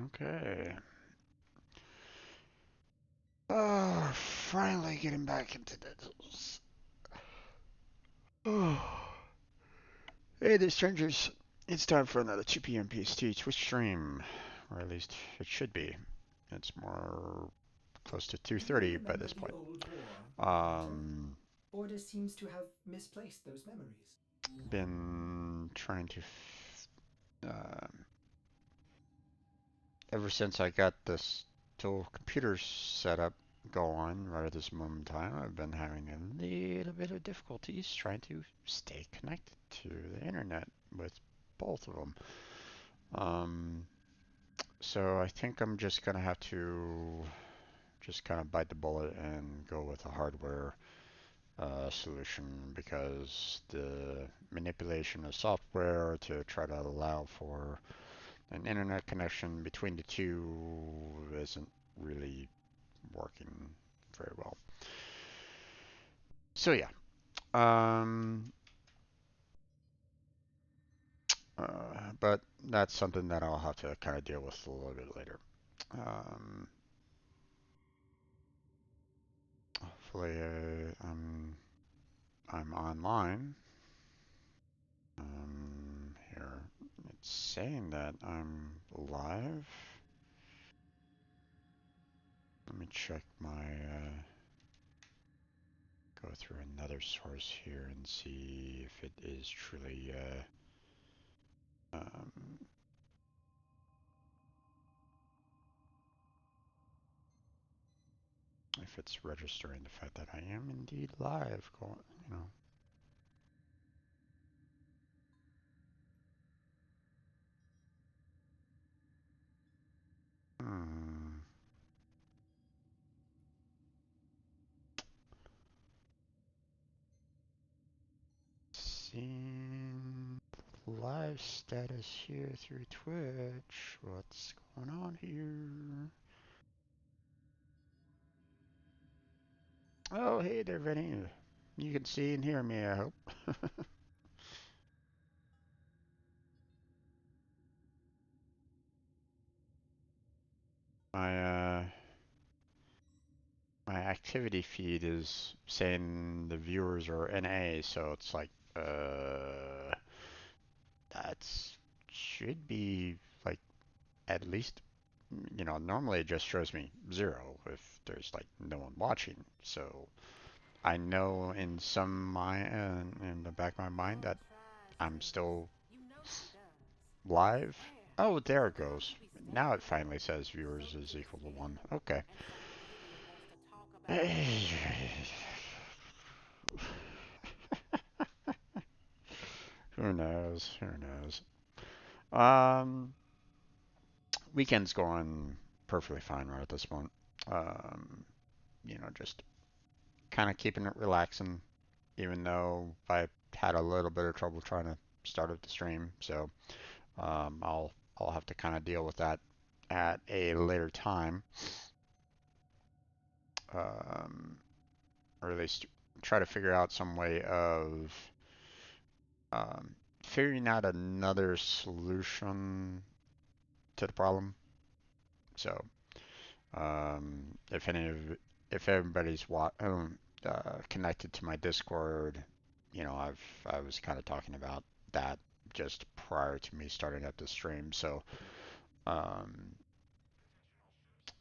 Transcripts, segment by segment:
Okay. Oh, finally getting back into this. Oh. Hey there, strangers. It's time for another 2 p.m. PST Twitch stream. Or at least it should be. It's more close to Do you 2:30 by remember this the point. old war, Navigator? Um, Order seems to have misplaced those memories. been trying to, ever since I got this dual computer setup going right at this moment in time, I've been having a little bit of difficulties trying to stay connected to the internet with both of them. Um, so I think I'm just gonna have to just kind of bite the bullet and go with a hardware solution because the manipulation of software to try to allow for an internet connection between the two isn't really working very well. So yeah, um, but that's something that I'll have to kind of deal with a little bit later. Um, hopefully, I'm online. Here, it's saying that I'm live. Let me check my go through another source here and see if it is truly if it's registering the fact that I am indeed live. Going, you know. Hmm. Seeing live status here through Twitch. What's going on here? Oh, hey there, Vinny. You can see and hear me, I hope. My my activity feed is saying the viewers are NA, so it's like that's should be like at least normally it just shows me 0 if there's like no one watching. So I know in the back of my mind that I'm still live. Oh, there it goes. Now it finally says viewers is equal to 1. Okay. Who knows? Who knows? Um, Weekend's going perfectly fine right at this point. Um, just kind of keeping it relaxing, even though I had a little bit of trouble trying to start up the stream. So I'll have to kind of deal with that at a later time, um, or at least try to figure out some way of um, figuring out another solution to the problem. So if if everybody's connected to my Discord, I was kind of talking about that just prior to me starting up the stream. Um,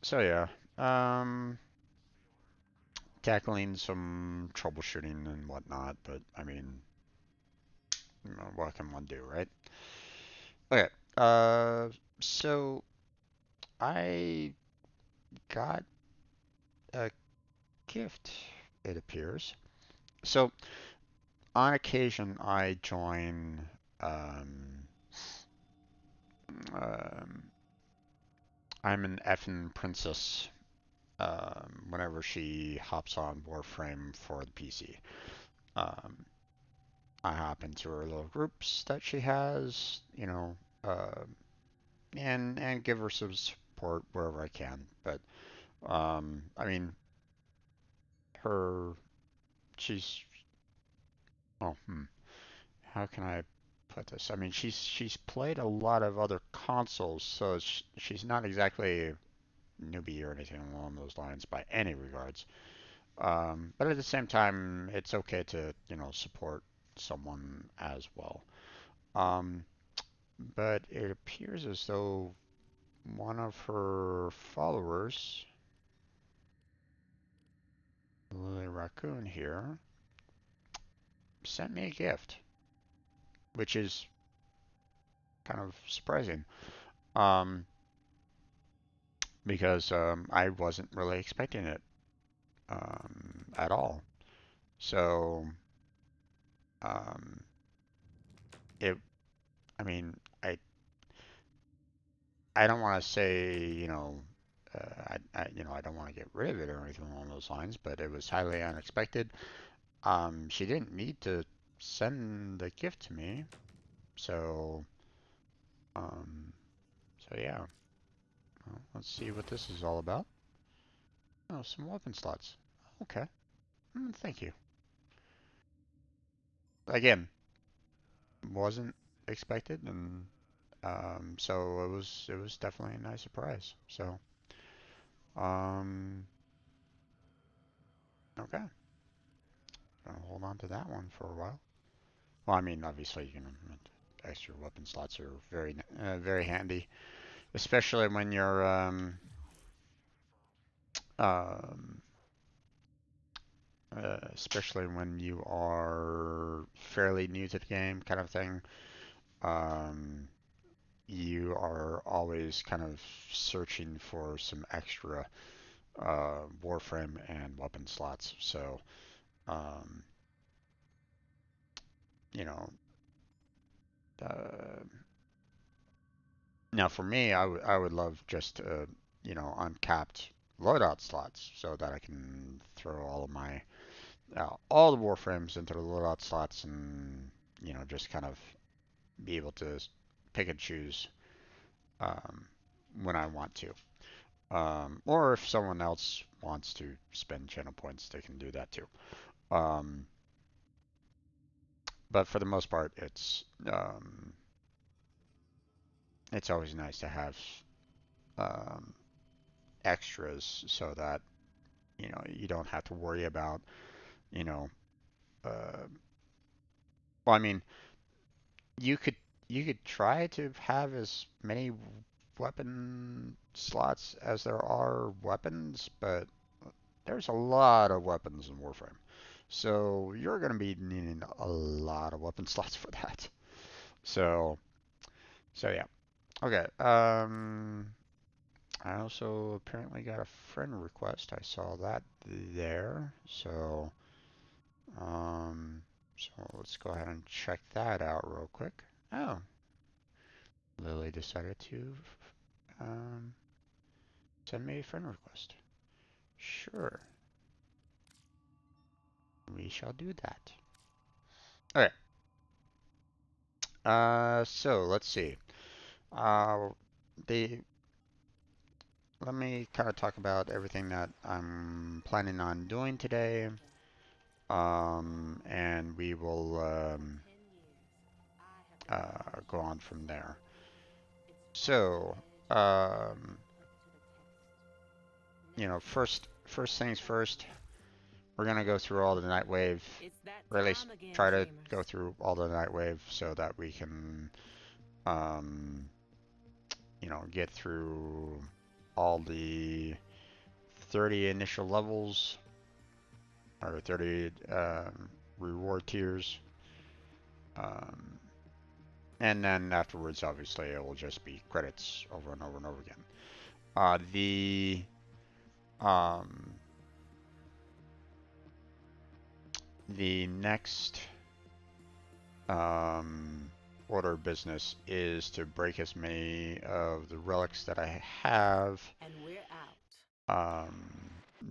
so yeah, um, tackling some troubleshooting and whatnot. But I mean, what can one do, right? Okay. So I got a gift. It appears. So on occasion, I join um, um, I'm an effing princess whenever she hops on Warframe for the PC. Um, I hop into her little groups that she has, uh, and give her some support wherever I can. But I mean, her she's oh how can I put this? I mean, she's played a lot of other consoles, so she's not exactly a newbie or anything along those lines by any regards. But at the same time, it's okay to, support someone as well. Um, but it appears as though one of her followers, Lily Raccoon here, sent me a gift, which is kind of surprising. Um, because I wasn't really expecting it at all. So um, it, I mean, I I don't want to say, I don't want to get rid of it or anything along those lines, but it was highly unexpected. She didn't need to send the gift to me, so um, so yeah. Well, let's see what this is all about. Oh, some weapon slots. Okay. Thank you. Again, wasn't expected, and so it was definitely a nice surprise. So um, okay, gonna hold on to that one for a while. Well, I mean, obviously, extra weapon slots are very handy, especially when you're um, especially when you are fairly new to the game, kind of thing. Um, you are always kind of searching for some extra Warframe and weapon slots. So, um, you know, uh, now for me, I would love just uncapped loadout slots so that I can throw all the Warframes into the loadout slots and just kind of be able to pick and choose um, when I want to. Or if someone else wants to spend channel points, they can do that too. Um, but for the most part, it's always nice to have um, extras so that you don't have to worry about you know uh, well, I mean, you could you could try to have as many weapon slots as there are weapons, but there's a lot of weapons in Warframe. So you're going to be needing a lot of weapon slots for that. So yeah. Okay. I also apparently got a friend request. I saw that there. Um, so let's go ahead and check that out real quick. Oh, Lily decided to um, send me a friend request. Sure, we shall do that. Okay. So let's see. Uh, the Let me kind of talk about everything that I'm planning on doing today. And we will go on from there. So, um, first things first, we're gonna go through all the Nightwave, or at least try to go through all the Nightwave so that we can, um, get through all the 30 initial levels or 30 reward tiers. Um, and then afterwards, obviously, it will just be credits over and over and over again. The um, the next order of business is to break as many of the relics that I have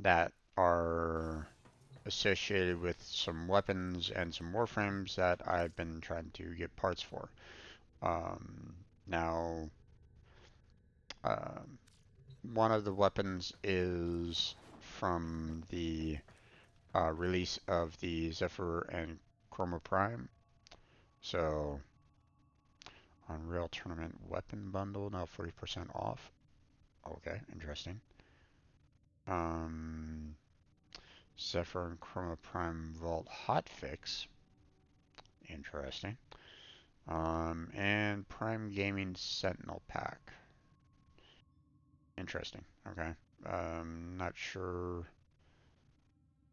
that are associated with some weapons and some warframes that I've been trying to get parts for. Now, um, one of the weapons is from the release of the Zephyr and Chroma Prime. So Unreal Tournament Weapon Bundle, now 40% off. Okay, interesting. Um, Zephyr and Chroma Prime Vault Hotfix. Interesting. And Prime Gaming Sentinel Pack. Interesting. Okay. Not sure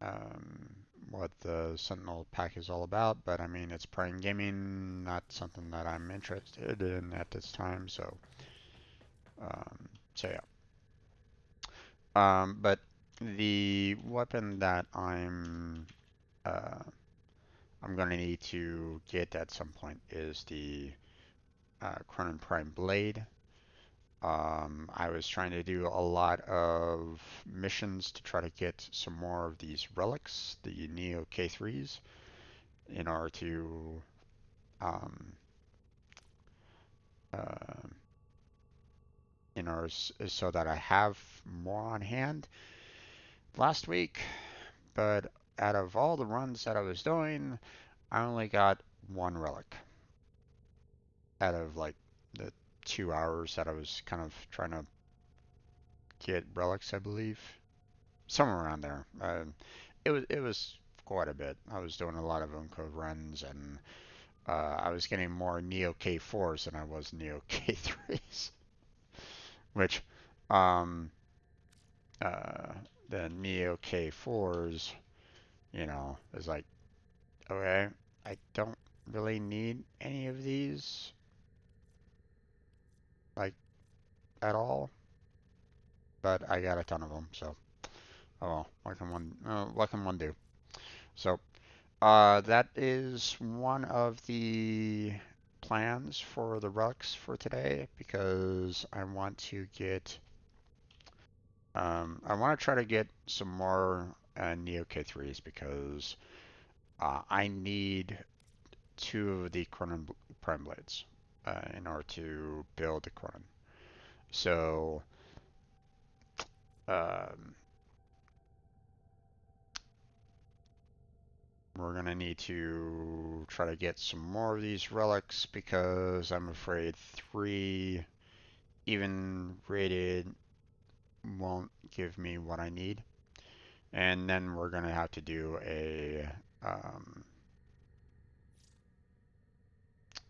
um, what the Sentinel Pack is all about, but I mean, it's Prime Gaming, not something that I'm interested in at this time, um, so yeah. But the weapon that uh, I'm going to need to get at some point is the Cronin Prime Blade. I was trying to do a lot of missions to try to get some more of these relics, the Neo K3s, in order to um, uh, so that I have more on hand last week. But out of all the runs that I was doing, I only got one relic out of like the 2 hours that I was kind of trying to get relics, I believe, somewhere around there. It was quite a bit. I was doing a lot of Uncode runs, and I was getting more Neo K4s than I was Neo K3s, which um, uh, the Neo K4s, is like, okay, I don't really need any of these, like, at all, but I got a ton of them, so, oh well, what can one do? So, that is one of the plans for the relics for today because I want to try to get some more Neo K3s because I need two of the Cronin Prime Blades in order to build the Cronin. So, um, we're gonna need to try to get some more of these relics because I'm afraid three even rated won't give me what I need. And then we're gonna have to do um,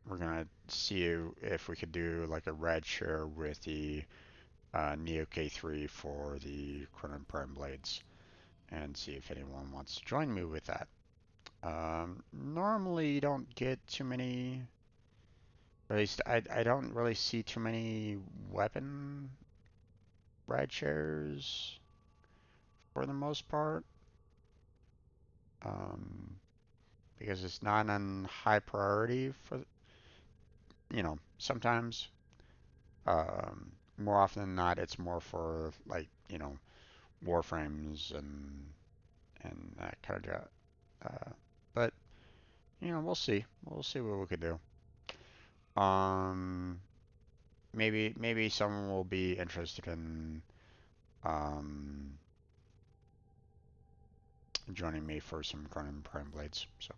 we're gonna see if we could do like a red share with the Neo K3 for the Chronon Prime Blades and see if anyone wants to join me with that. Normally you don't get too many, at least I don't really see too many weapon ride shares for the most part. Um, because it's not on high priority for, sometimes. More often than not, it's more for like, Warframes and that kind of job. But we'll see. We'll see what we could do. Um, maybe someone will be interested in um joining me for some Cronin Prime Blades. So,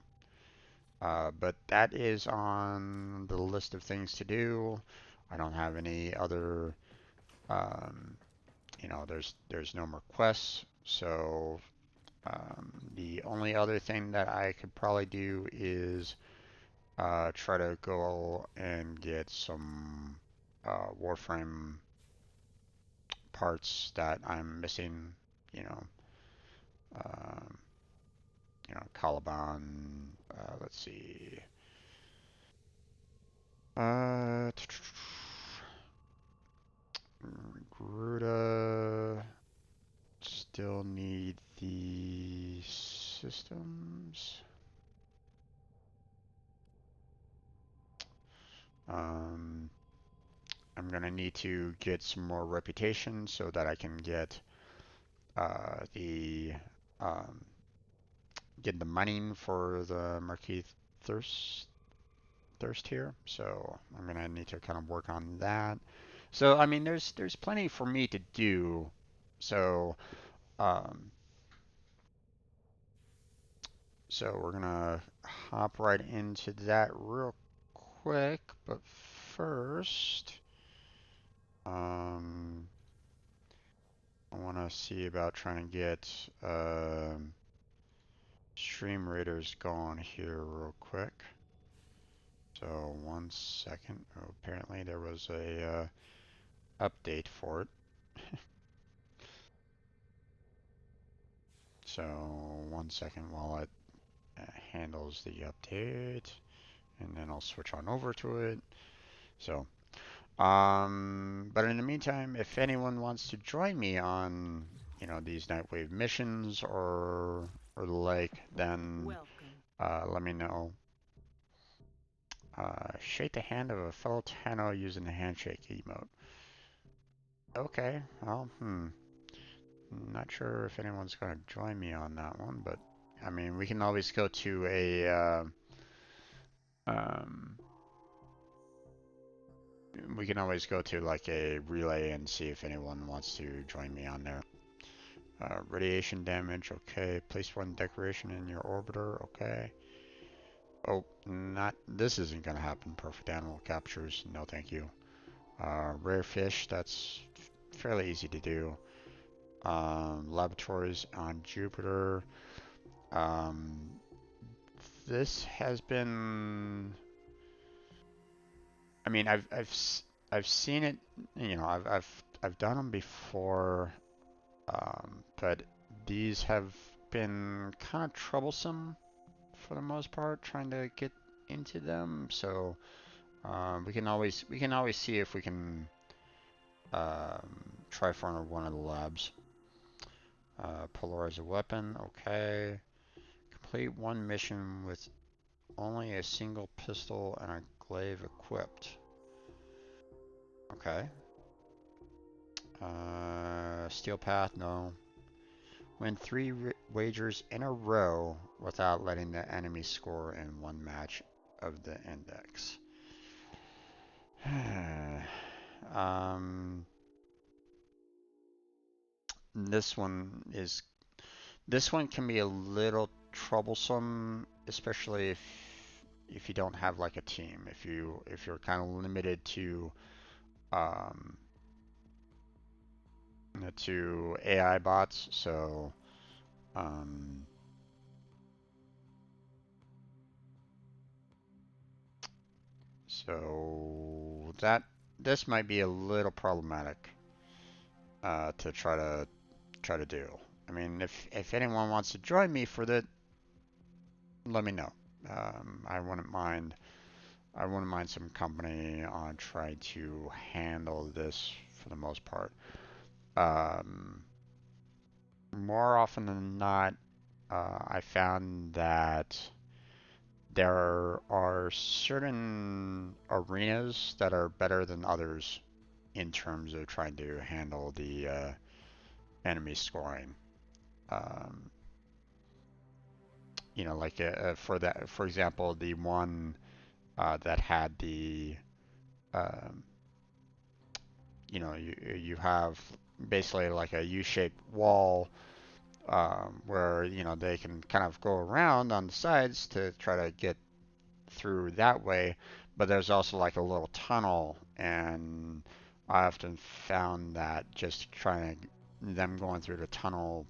but that is on the list of things to do. I don't have any other. Um, there's no more quests, so the only other thing that I could probably do is try to go and get some Warframe parts that I'm missing. You know, um, Caliban. Let's see. Uh, Gruta. Still need the systems. Um, I'm gonna need to get some more reputation so that I can the um, get the mining for the Marquis Thirst Thirst here. So I'm gonna need to kind of work on that. So I mean, there's plenty for me to do. So um, we're gonna hop right into that real quick. But first, I want to see about trying to get stream raiders going here real quick. So 1 second. Oh, apparently there was a update for it. So 1 second while it handles the update, and then I'll switch on over to it. So, but in the meantime, if anyone wants to join me on, these Nightwave missions or the like, then let me know. Shake the hand of a fellow Tano using the handshake emote. Okay, well, not sure if anyone's going to join me on that one, but I mean, we can always go to um, we can always go to like a relay and see if anyone wants to join me on there. Radiation damage, okay. Place one decoration in your orbiter, okay. Oh, this isn't gonna happen. Perfect animal captures, no thank you. Rare fish, that's fairly easy to do. Laboratories on Jupiter. Um, this has been. I mean, I've seen it. I've done them before, but these have been kind of troublesome for the most part, trying to get into them. So we can always see if we can try for one of the labs. Polarize a weapon, okay. Complete one mission with only a single pistol and a glaive equipped. Okay. Steel path, no. Win 3 wagers in a row without letting the enemy score in one match of the index. um, this one is this one can be a little troublesome, especially if you don't have like a team. If you're kind of limited um, to AI bots, um, so that this might be a little problematic to try to do. I mean, if anyone wants to join me for that, let me know. I wouldn't mind. I wouldn't mind some company on trying to handle this for the most part. Um, More often than not, I found that there are certain arenas that are better than others in terms of trying to handle the enemy scoring. Um, like for example, the one that had the, um, you have basically like a U-shaped wall where they can kind of go around on the sides to try to get through that way, but there's also like a little tunnel, and I often found that just trying them going through the tunnel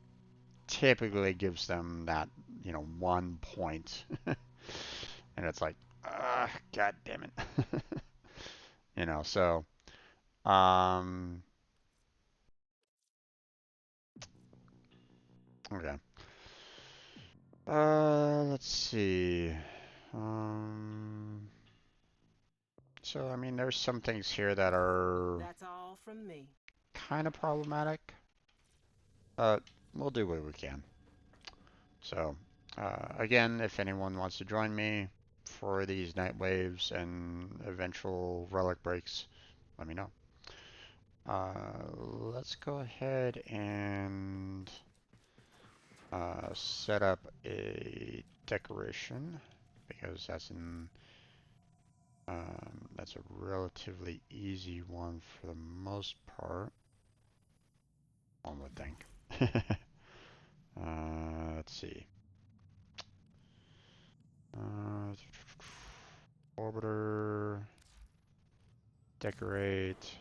typically gives them that 1 point, and it's like, god damn it, so um, okay. Let's see. Um, so I mean, there's some things here that are That's all from me. kind of problematic. Uh, we'll do what we can. So, again, if anyone wants to join me for these night waves and eventual relic breaks, let me know. Let's go ahead and set up a decoration because that's a relatively easy one for the most part, one would think. Let's see. Uh, Orbiter. decorate.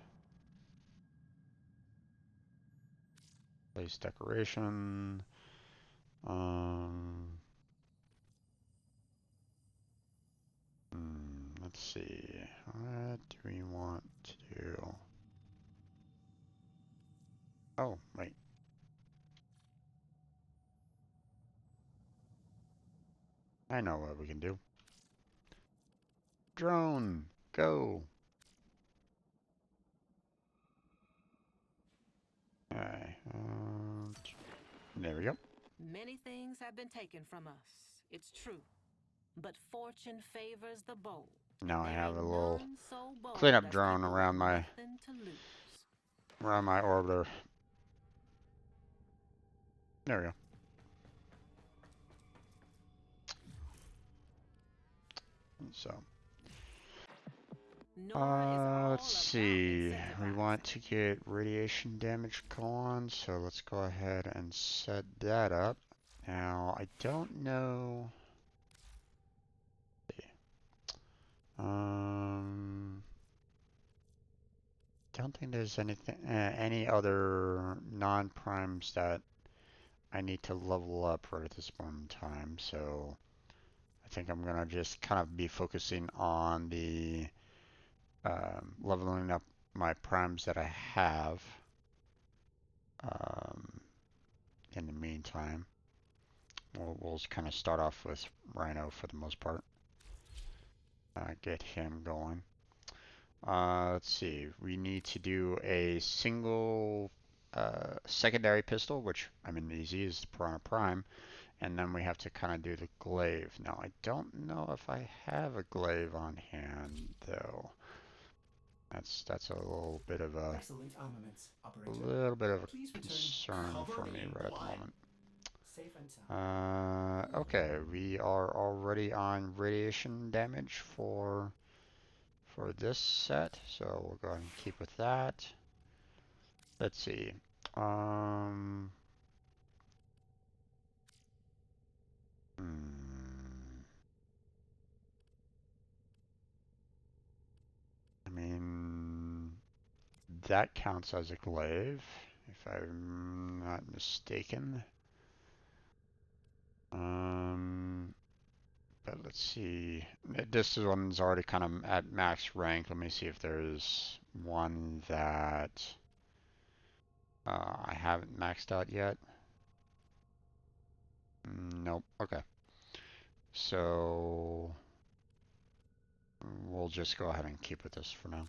Place decoration. Um, let's see. What do we want to do? Oh, wait. I know what we can do. Drone, go. Alright. There we go. Many things have been taken from us, it's true. But fortune favors the bold. Now I There have ain't a little none so bold cleanup as drone people with nothing to lose. around my orbiter. There we go. So, let's see. We want to get radiation damage going, so let's go ahead and set that up. Now, I don't know. Don't think there's anything, any other non-primes that I need to level up right at this moment in time. So, I think I'm gonna just kind of be focusing on the leveling up my primes that I have. Um, in the meantime, we'll kind of start off with Rhino for the most part. Get him going. Let's see. We need to do a single secondary pistol, which I mean easy is the Piranha Prime, and then we have to kind of do the glaive. Now I don't know if I have a glaive on hand though. That's a little bit of a Excellent armaments, operator. Please return concern for covered me in right at the blood. moment. Safe and sound. Okay, we are already on radiation damage for this set, so we'll go ahead and keep with that. Let's see. Um, I mean, that counts as a glaive, if I'm not mistaken. But let's see. This one's already kind of at max rank. Let me see if there's one that I haven't maxed out yet. Nope. Okay. So we'll just go ahead and keep with this for now.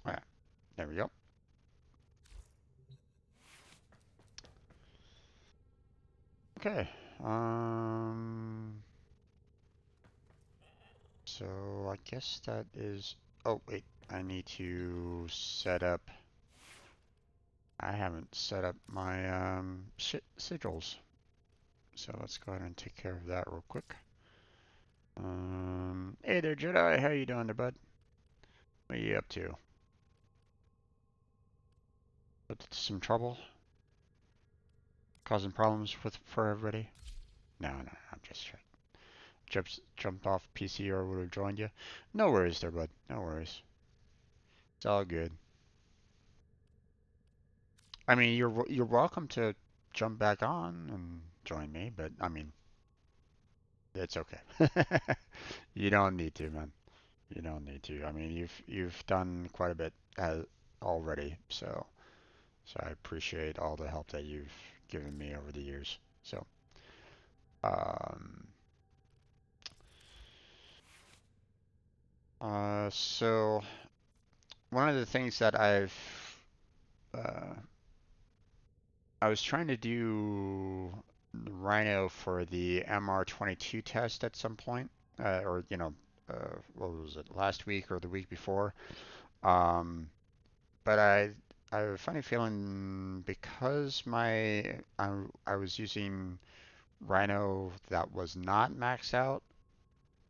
Alright, there we go. Okay. So I guess that is. Oh wait, I need to set up. I haven't set up my sigils. So let's go ahead and take care of that real quick. Hey there, Jedi. How you doing there, bud? What are you up to? Up to some trouble? Causing problems for everybody? No, I'm just trying. Jumped off PC or would have joined you. No worries there, bud. No worries. It's all good. I mean, you're welcome to jump back on and join me, but I mean, it's okay. You don't need to, man. You don't need to. I mean, you've done quite a bit already, so I appreciate all the help that you've given me over the years. So, um, so one of the things that uh, I was trying to do Rhino for the MR22 test at some point, or what was it, last week or the week before? Um, but I have a funny feeling because I was using Rhino that was not maxed out.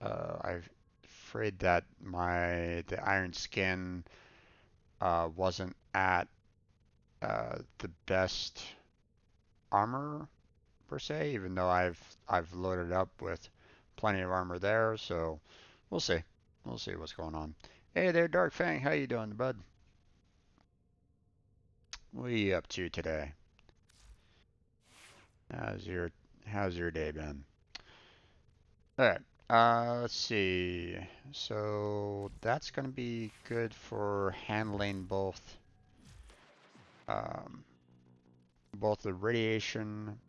I'm afraid that the Iron Skin wasn't at the best armor per se, even though I've loaded up with plenty of armor there. So we'll see. We'll see what's going on. Hey there, Dark Fang. How you doing, bud? What are you up to today? How's your How's your day been? All right. Let's see. So that's gonna be good for handling um, both the radiation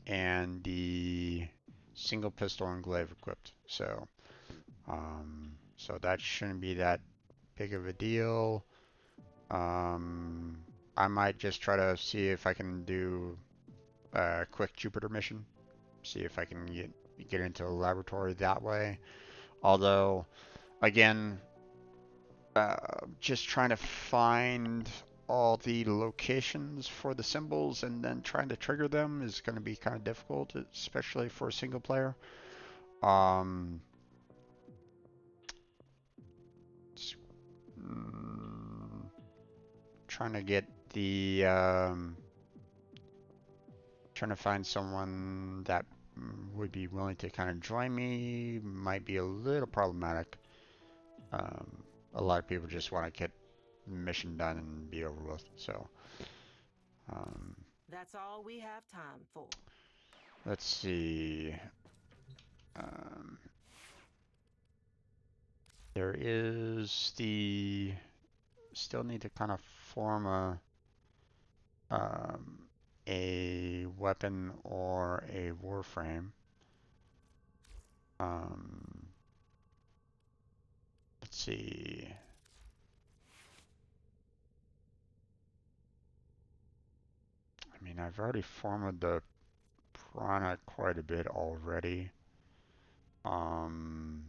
and the single pistol and glaive equipped. So that shouldn't be that big of a deal. Um, I might just try to see if I can do a quick Jupiter mission. See if I can get into a laboratory that way. Although, again, just trying to find all the locations for the symbols and then trying to trigger them is going to be kind of difficult, especially for a single player. Um, mm, Trying to get the trying to find someone that would be willing to kind of join me might be a little problematic. Um, a lot of people just want to get the mission done and be over with. So um, That's all we have time for. let's see. Um, there is the still need to kind of form um, a weapon or a warframe. Um, let's see. I mean, I've already formed the Piranha quite a bit already. Um,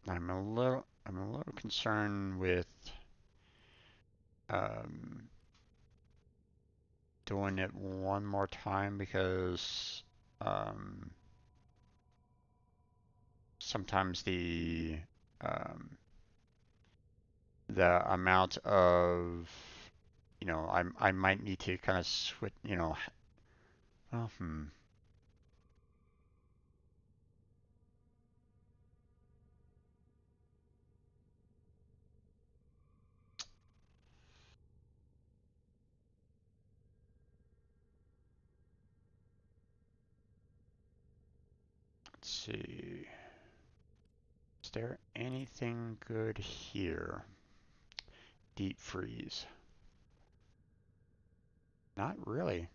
I'm a little concerned with um, doing it one more time because um, sometimes um, the amount of I might need to kind of switch oh, let's see. Is there anything good here? Deep freeze. Not really.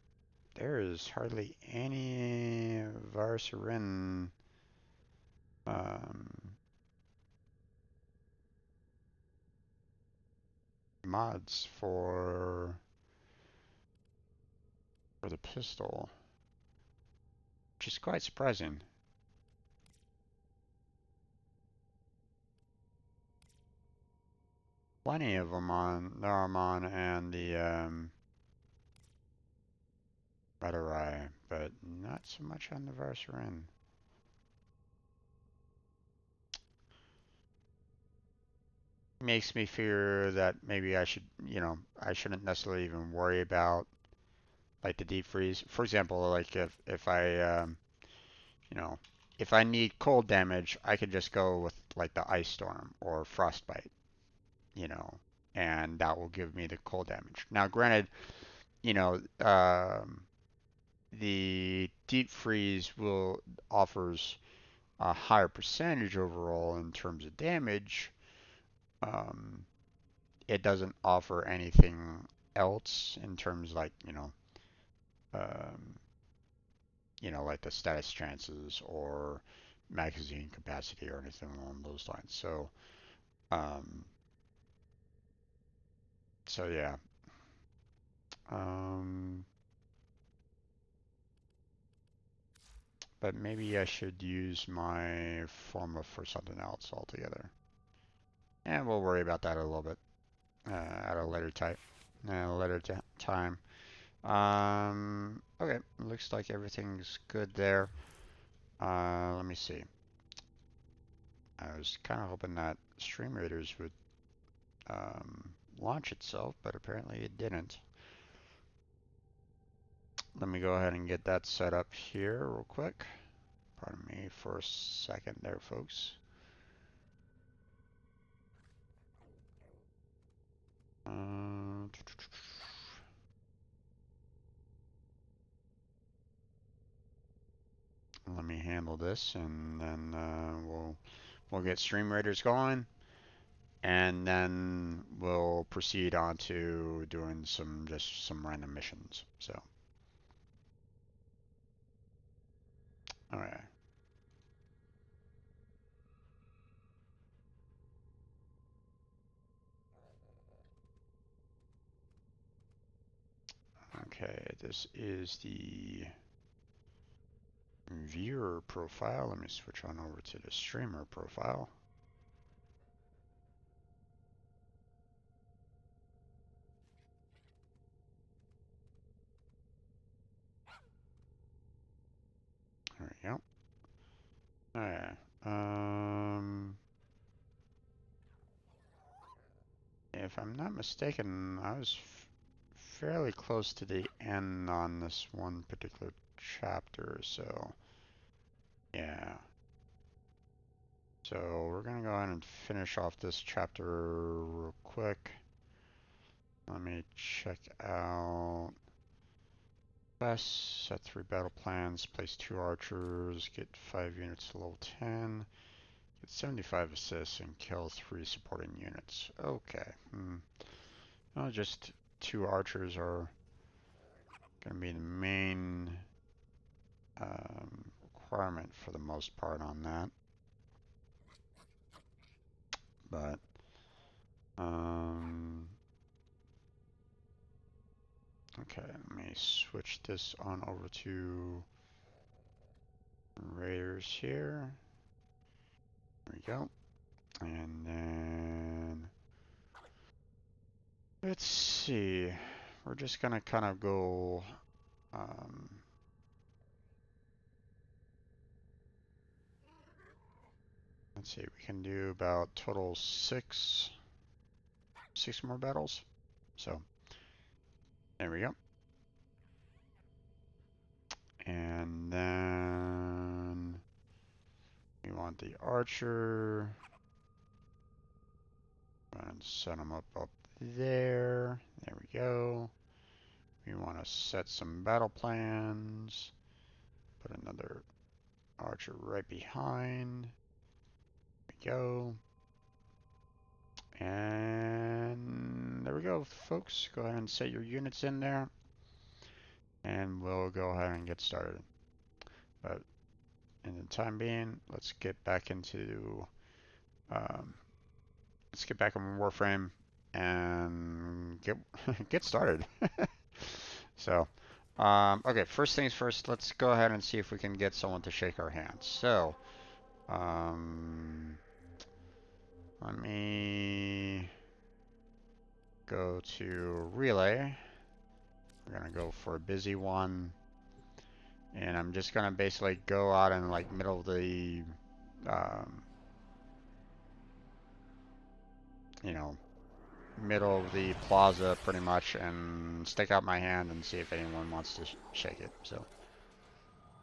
There is hardly any Varsarin um, mods for the pistol, which is quite surprising. Plenty of them on Naramon and the Radarai, but not so much on the Varsarin. Makes me fear that maybe I shouldn't necessarily even worry about like the deep freeze. For example, like if I you know, if I need cold damage, I could just go with like the ice storm or frostbite, you know, and that will give me the cold damage. Now, granted, you know, the deep freeze will offers a higher percentage overall in terms of damage. Um, it doesn't offer anything else in terms like um, like the status chances or magazine capacity or anything along those lines. Um, so yeah. Um, but maybe I should use my Forma for something else altogether. And we'll worry about that a little bit at a later type, at a later time. Okay, looks like everything's good there. Let me see. I was kind of hoping that Stream Raiders would launch itself, but apparently it didn't. Let me go ahead and get that set up here real quick. Pardon me for a second there, folks. Let me handle this, and then we'll get stream raiders going, and then we'll proceed on to doing just some random missions. So, all right. Okay, this is the viewer profile. Let me switch on over to the streamer profile. There we go. Alright. If I'm not mistaken, I was fairly close to the end on this one particular chapter, so yeah. So we're gonna go ahead and finish off this chapter real quick. Let me check out quests, set 3 battle plans, place 2 archers, get 5 units to level 10, get 75 assists, and kill 3 supporting units. Okay. Well, just 2 archers are going to be the main requirement for the most part on that. But okay, let me switch this on over to raiders here. There we go. And then let's see. We're just gonna kind of go let's see, we can do about total six more battles. So there we go. And then we want the archer. And set them up there. There we go. We want to set some battle plans. Put another archer right behind. There we go. And there we go, folks. Go ahead and set your units in there. And we'll go ahead and get started. But in the time being, let's get back into let's get back on Warframe and get started. So, okay, first things first, let's go ahead and see if we can get someone to shake our hands. So, let me go to relay. We're gonna go for a busy one. And I'm just gonna basically go out in like middle of the, you know, middle of the plaza pretty much and stick out my hand and see if anyone wants to shake it. So,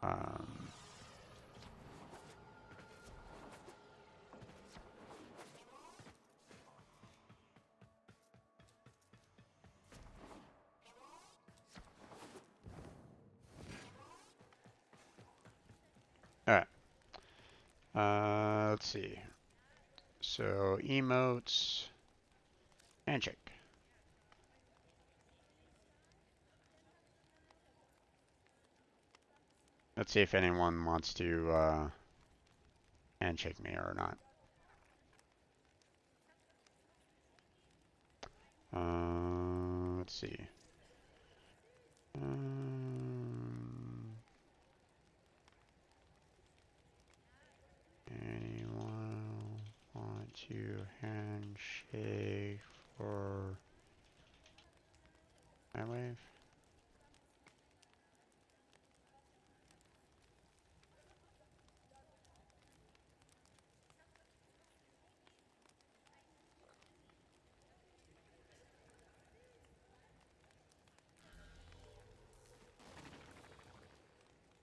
alright. Let's see. So, emotes, handshake. Let's see if anyone wants to handshake me or not. Let's see. Anyone want to handshake for Nightwave?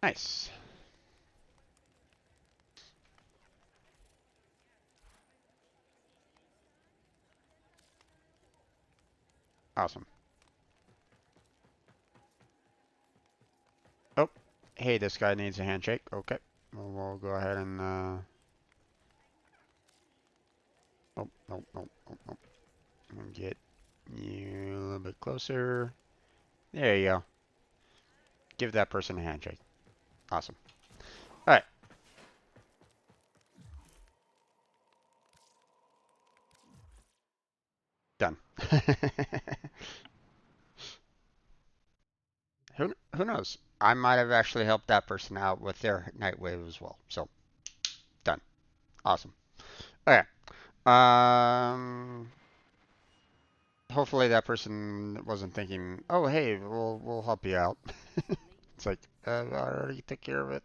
Nice. Awesome. Oh, hey, this guy needs a handshake. Okay, well, we'll go ahead and. Oh, no, no, no, no. I'm gonna get you a little bit closer. There you go. Give that person a handshake. Awesome. All right. Done. Who knows? I might have actually helped that person out with their Nightwave as well. So, done. Awesome. Okay. Um, hopefully that person wasn't thinking, "Oh, hey, we'll help you out." It's like, I already took care of it.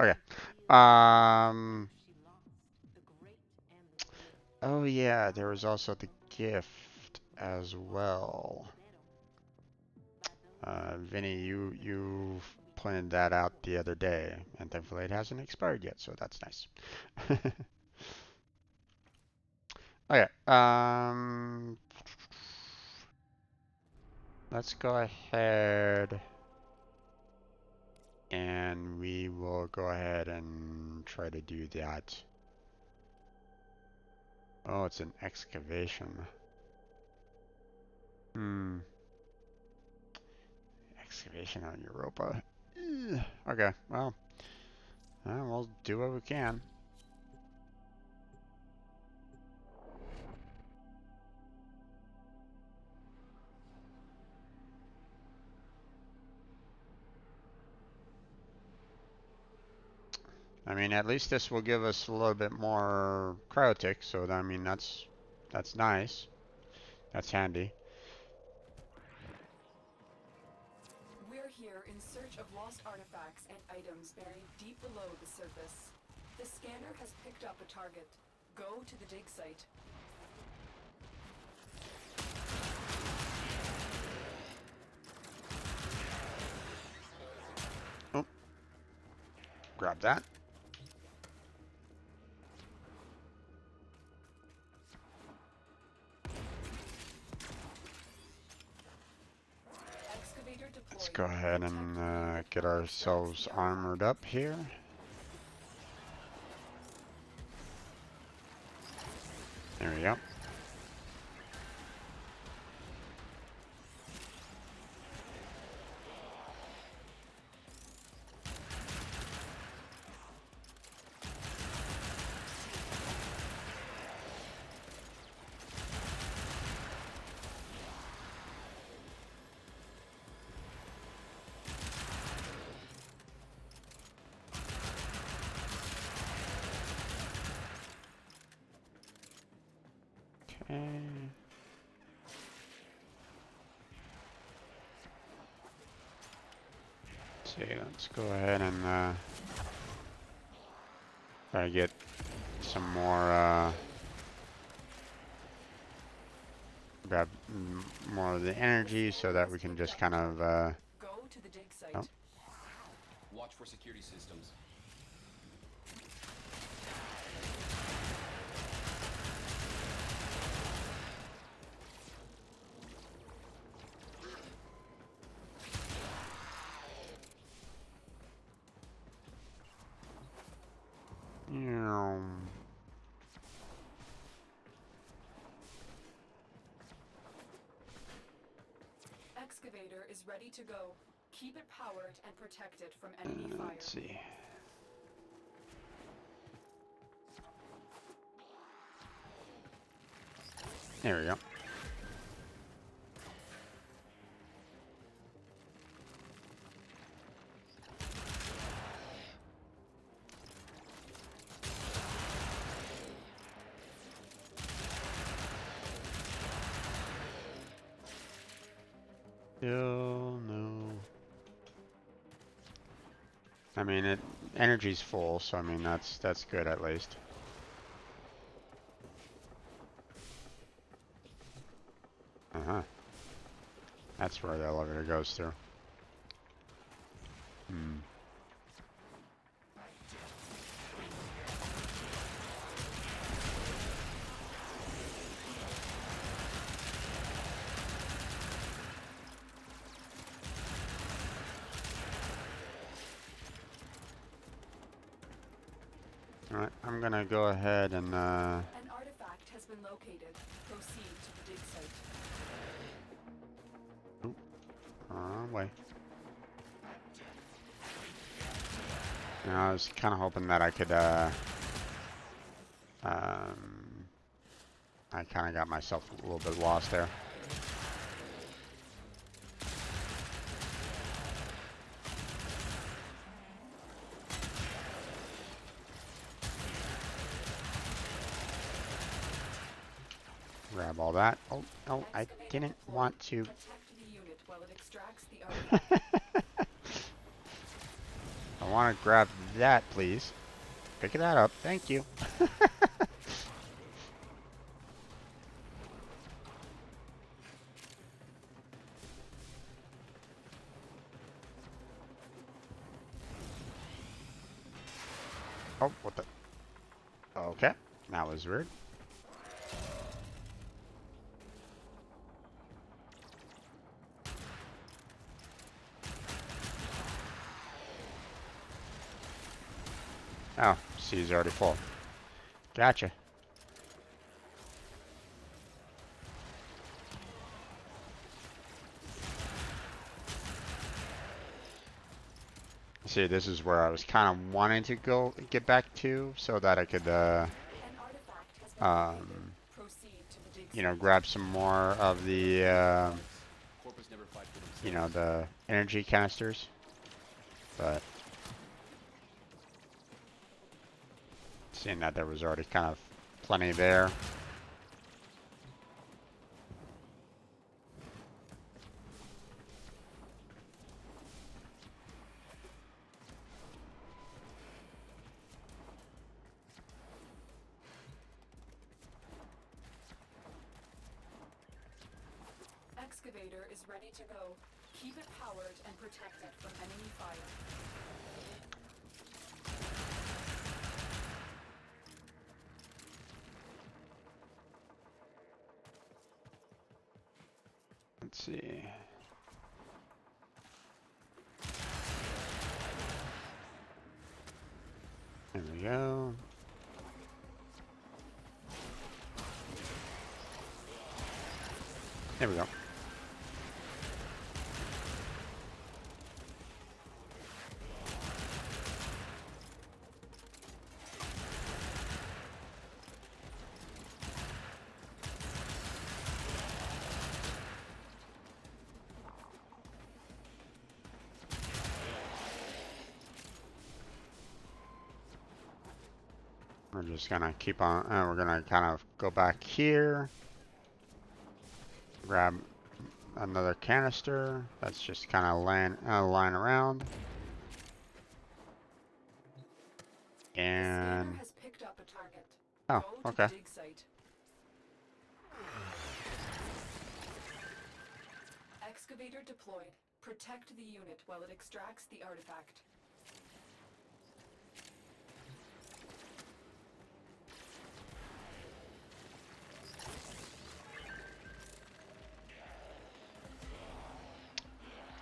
Okay. Um. Oh yeah, there was also the gift as well. Vinny, you pointed that out the other day, and thankfully it hasn't expired yet, so that's nice. Okay. Let's go ahead and we will go ahead and try to do that. Oh, it's an excavation. Excavation on Europa. Okay, well, we'll do what we can. I mean, at least this will give us a little bit more cryotic, so I mean, that's nice. That's handy. We're here in search of lost artifacts and items buried deep below the surface. The scanner has picked up a target. Go to the dig site. Oh, grab that. Let's go ahead and get ourselves armored up here. There we go. Okay. See, let's go ahead and try to get some more, grab more of the energy so that we can just kind of, Go to the dig site. Oh. Watch for security systems. Excavator is ready to go. Keep it powered and protected from enemy fire. Let's see. There we go. Still no. I mean, energy's full, so I mean that's good at least. Uh-huh. That's where the elevator goes through. Alright, I'm gonna go ahead and An artifact has been located. Proceed to the dig site. wrong way. You know, I was kind of hoping that I could, I kind of got myself a little bit lost there. Grab all that. Oh, no, I didn't want to. Protect the unit while it extracts the artifact. I want to grab that, please. Pick that up. Thank you. Oh, what the? Okay, that was weird. Oh, C's already full. Gotcha. See, this is where I was kind of wanting to go get back to, so that I could, An artifact has been located. Proceed to the dig you know, site. grab some more of the, Corpus never fight for themselves. you know, the energy canisters. But seeing that there was already kind of plenty there. Excavator is ready to go. Keep it powered and protect it from enemy fire. Let's see. There we go. There we go. We're just gonna keep on, we're gonna kind of go back here. Grab another canister. That's just kind of lying around. The scanner And, has picked up a target. oh, Go to okay. the dig site. Excavator deployed. Protect the unit while it extracts the artifact.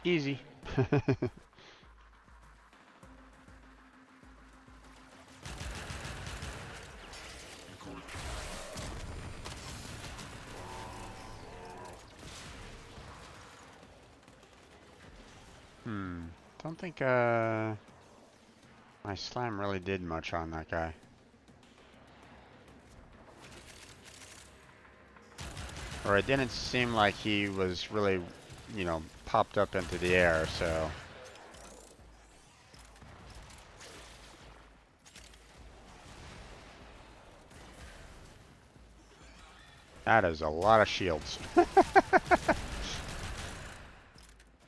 Easy. Don't think my slam really did much on that guy. Or it didn't seem like he was really, you know, popped up into the air, so. That is a lot of shields.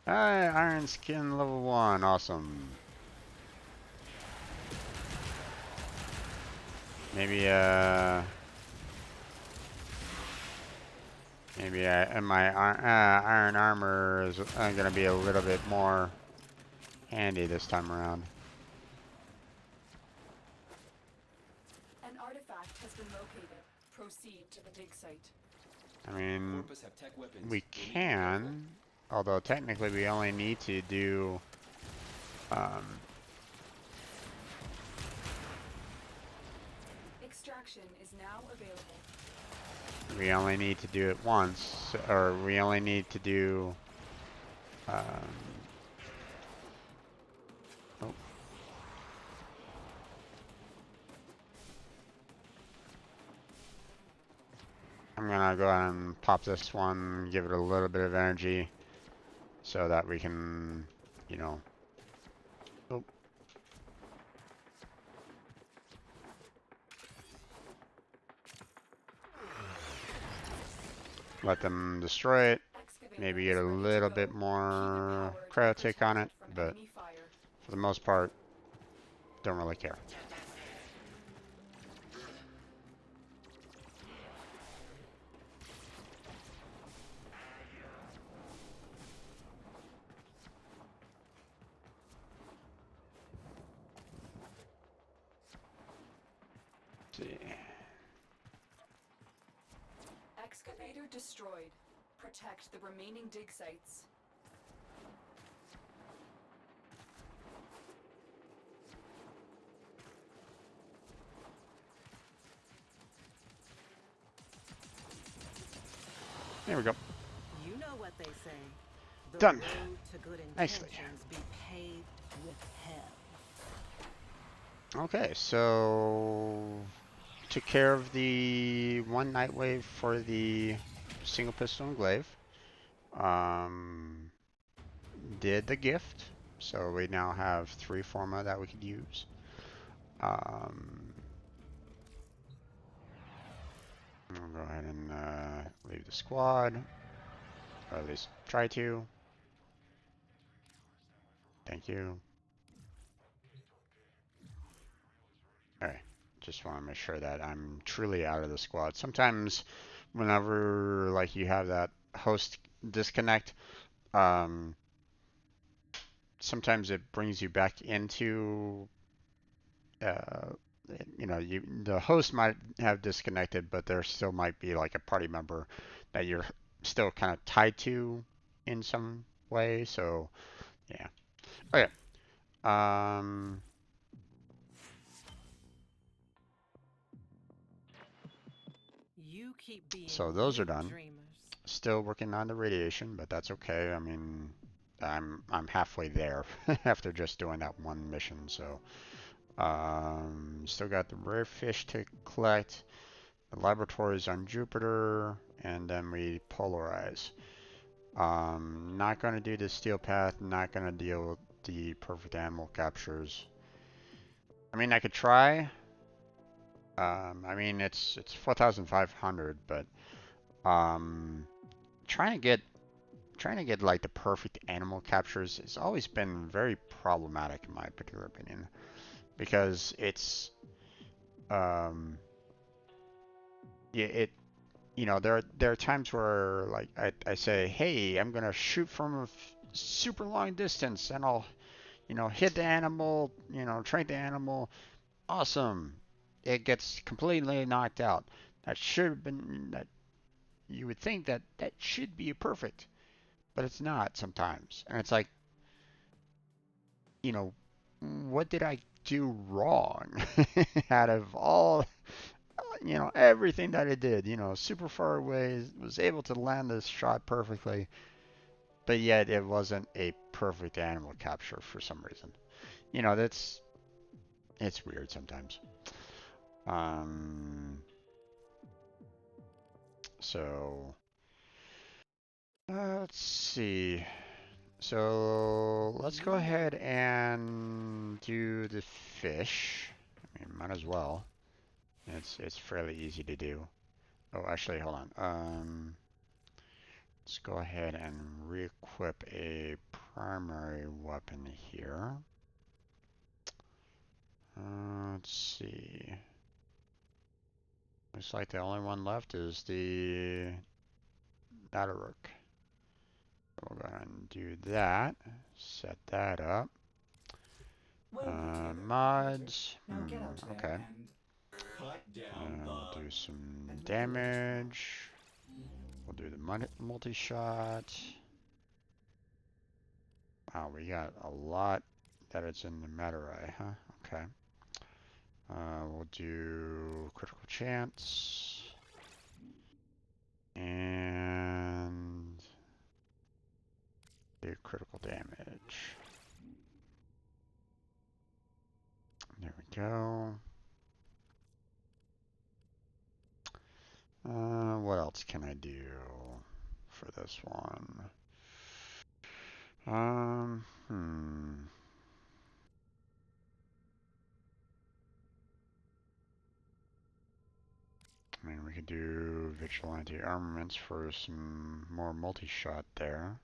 Hi, Iron Skin level 1, awesome. Maybe and my iron armor is gonna be a little bit more handy this time around. An artifact has been located. Proceed to the dig site. I mean, Corpus have tech weapons. we They need to be careful. can, although technically we only need to do we only need to do it once, or we only need to do, oh, I'm gonna go ahead and pop this one, give it a little bit of energy, so that we can, you know, oh, let them destroy it. Excavator Maybe is get a ready to little go. bit Keep it more powered cryo and take on protect it, from but enemy fire. for the most part, don't really care. Let's see. Excavator destroyed. Protect the remaining dig sites. There we go. You know what they say. The Done. road to good Nicely. intentions be paved with hell. Okay, so took care of the one Nightwave for the single pistol and glaive. Did the gift, so we now have 3 forma that we could use. I'll go ahead and leave the squad, or at least try to. Thank you. Alright, just want to make sure that I'm truly out of the squad. Sometimes whenever like you have that host disconnect, sometimes it brings you back into, uh, you know, the host might have disconnected, but there still might be like a party member that you're still kind of tied to in some way. So yeah. Okay. You keep being So those are big done. dreamers. Still working on the radiation, but that's okay. I mean, I'm halfway there after just doing that one mission. So still got the rare fish to collect. The laboratories on Jupiter, and then we polarize. Not going to do the steel path, not going to deal with the perfect animal captures. I mean, I could try. I mean, it's 4,500, but trying to get like the perfect animal captures has always been very problematic in my particular opinion, because it's yeah, you know, there are times where like I say, hey, I'm gonna shoot from a super long distance and I'll, you know, hit the animal, you know, train the animal. Awesome. It gets completely knocked out. That should have been that. You would think that that should be perfect, but it's not sometimes. And it's like, you know, what did I do wrong out of all, you know, everything that it did, you know, super far away, was able to land this shot perfectly, but yet it wasn't a perfect animal capture for some reason. You know, it's weird sometimes. So let's see. So let's go ahead and do the fish. I mean, might as well. It's fairly easy to do. Oh, actually, hold on. Let's go ahead and re-equip a primary weapon here. Let's see. Looks like the only one left is the Nadaruk. We'll go ahead and do that. Set that up. Mods. Okay. We'll do some damage. We'll do the multi-shot. Wow, we got a lot that it's in the Meta-Ray, huh? Okay. We'll do critical chance. And do critical damage. There we go. What else can I do for this one? I mean, we could do vigilante armaments for some more multi-shot there.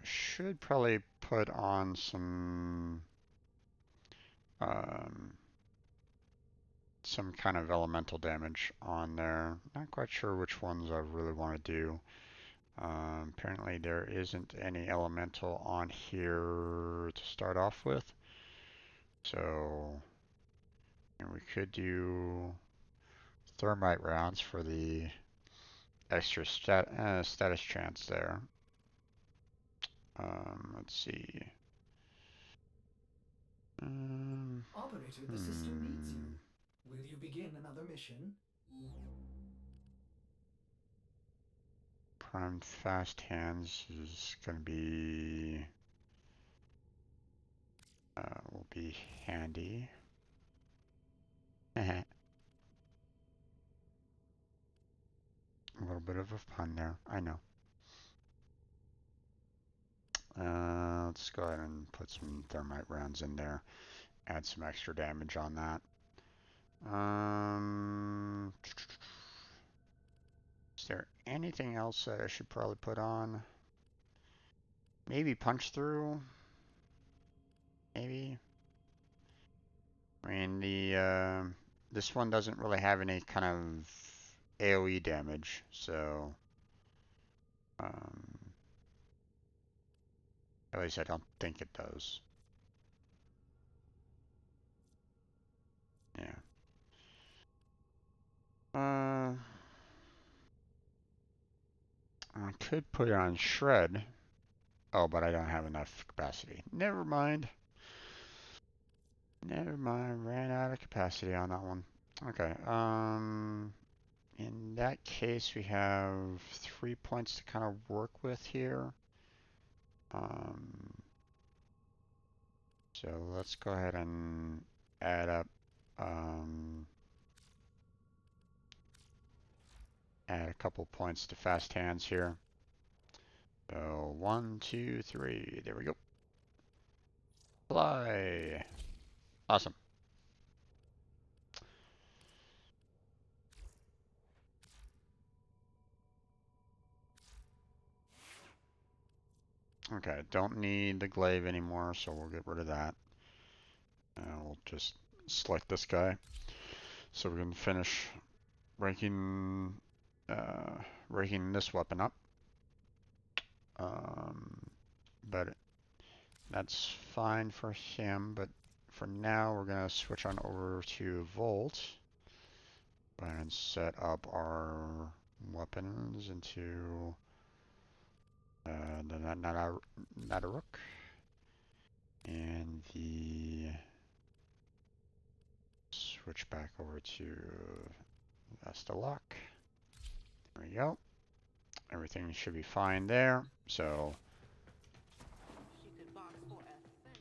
Should probably put on some kind of elemental damage on there. Not quite sure which ones I really want to do. Apparently there isn't any elemental on here to start off with. So we could do thermite rounds for the extra status chance there. Let's see. Operator, the system needs you. Will you begin another mission? Primed fast hands is going to be will be handy. A little bit of a pun there, I know. Let's go ahead and put some thermite rounds in there. Add some extra damage on that. Is there anything else that I should probably put on? Maybe punch through? Maybe? I mean, this one doesn't really have any kind of AoE damage, so at least I don't think it does. Yeah. I could put it on shred. Oh, but I don't have enough capacity. Never mind. Never mind. Ran out of capacity on that one. Okay. In that case, we have 3 points to kind of work with here. So let's go ahead and add up. Add a couple points to fast hands here. So 1, 2, 3. There we go. Fly. Awesome. Okay, don't need the glaive anymore, so we'll get rid of that. We'll just select this guy. So we're going to finish ranking this weapon up. But that's fine for him, but for now we're going to switch on over to Volt. Go ahead and set up our weapons into not a rook, and switch back over to that's the lock. There we go. Everything should be fine there. So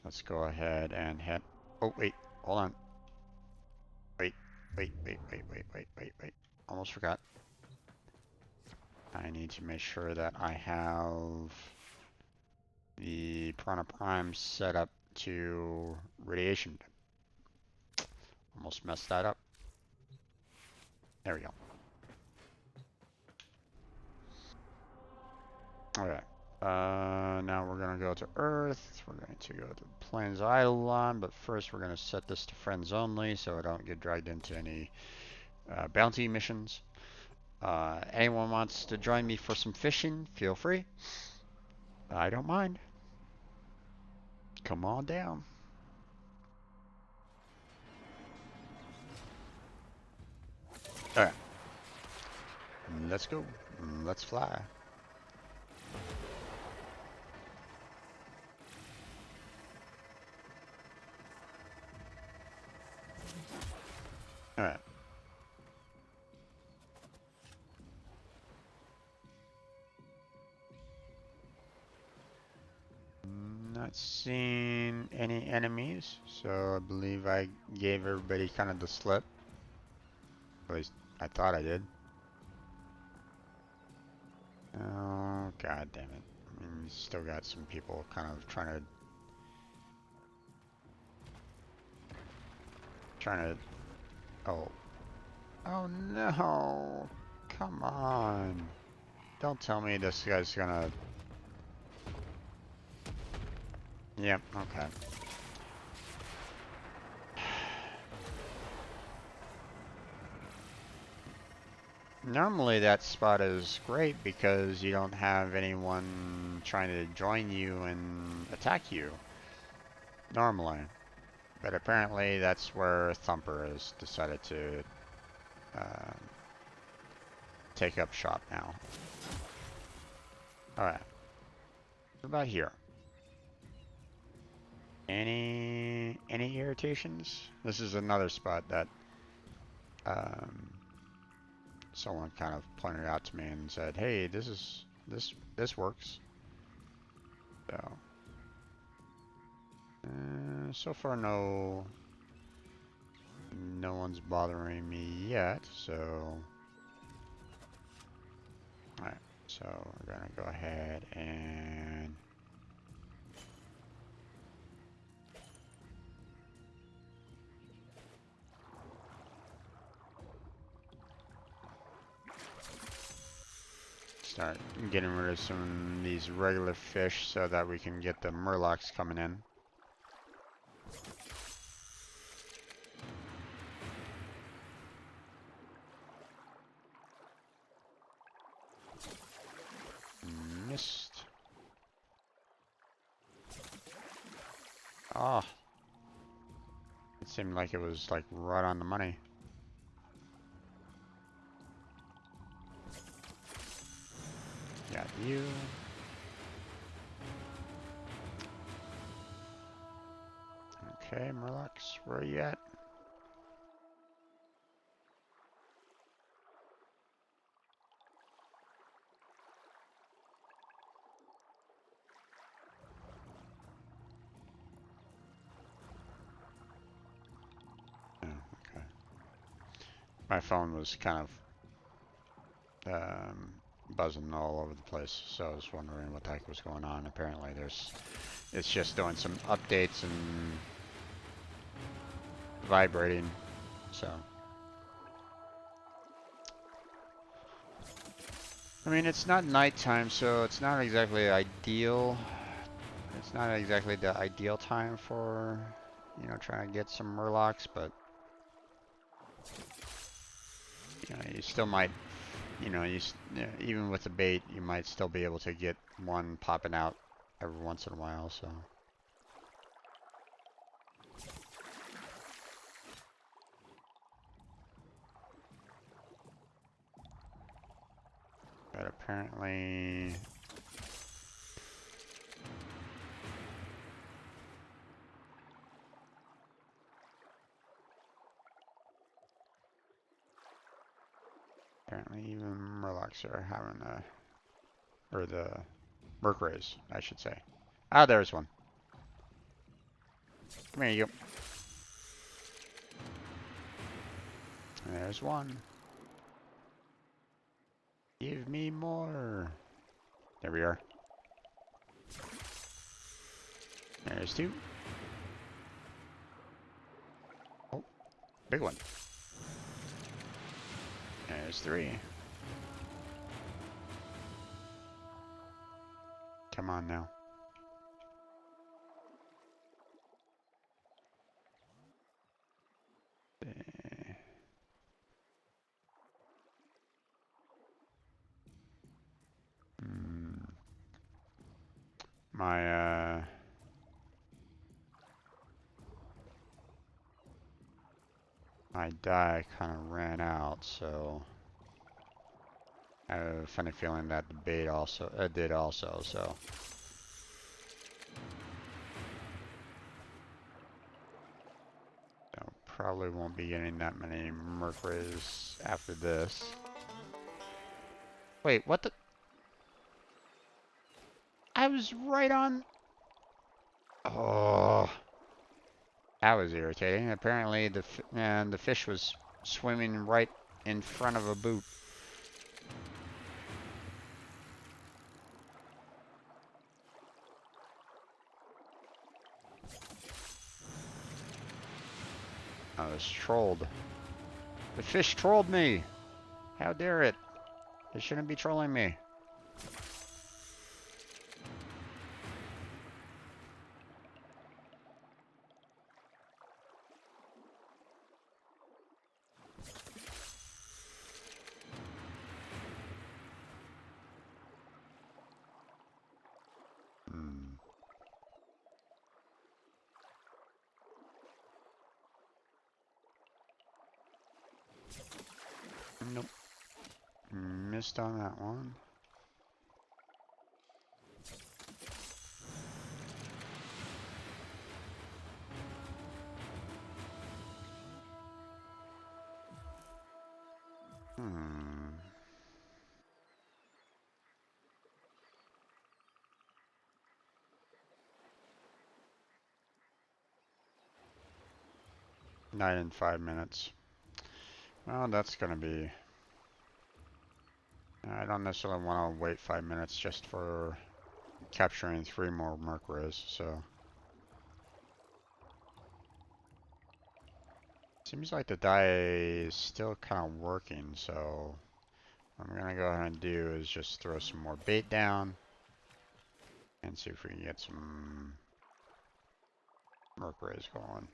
let's go ahead and hit. Oh wait, hold on. Wait. Almost forgot. I need to make sure that I have the Piranha Prime set up to radiation. Almost messed that up. There we go. Okay. Now we're going to go to Earth. We're going to go to Plains Eidolon, but first we're going to set this to friends only so I don't get dragged into any bounty missions. Anyone wants to join me for some fishing, feel free. I don't mind. Come on down. Alright. Let's go. Let's fly. Alright. Not seeing any enemies, so I believe I gave everybody kind of the slip. At least I thought I did. Oh, god damn it. I mean, still got some people kind of trying to, oh. Oh no! Come on. Don't tell me this guy's gonna... Yep, okay. Normally that spot is great because you don't have anyone trying to join you and attack you. Normally. But apparently that's where Thumper has decided to take up shop now. Alright. What about here? Any irritations? This is another spot that someone kind of pointed out to me and said, "Hey, this works." So, so far no one's bothering me yet. So, all right. So we're gonna go ahead and start getting rid of some of these regular fish so that we can get the murlocs coming in. Missed. Ah. It seemed like it was like right on the money. Got you. Okay, Murlocs, where are you at? Oh, okay. My phone was kind of buzzing all over the place, so I was wondering what the heck was going on. Apparently it's just doing some updates and vibrating, so. I mean, it's not nighttime, so it's not exactly ideal. It's not exactly the ideal time for, you know, trying to get some Murlocs, but, you know, you still might, you know, even with the bait, you might still be able to get one popping out every once in a while, so. But apparently... Apparently even Murlocs are having a... Or the Merc Rays, I should say. Ah, there's one. Come here, you. There's one. Give me more. There we are. There's two. Oh, big one. There's three. Come on now. My my dye kind of ran out, so I have a funny feeling that the bait also did also, so. So probably won't be getting that many Mercuries after this. Wait, what the? I was right on. Oh, that was irritating. Apparently, the fish was swimming right in front of a boot. I was trolled. The fish trolled me. How dare it? It shouldn't be trolling me. Hmm. Nope. Missed on that one. Hmm. Night in 5 minutes. Well, that's gonna be... I don't necessarily want to wait 5 minutes just for capturing 3 more Mercuries, so... Seems like the die is still kind of working, so... What I'm gonna go ahead and do is just throw some more bait down and see if we can get some Mercuries going.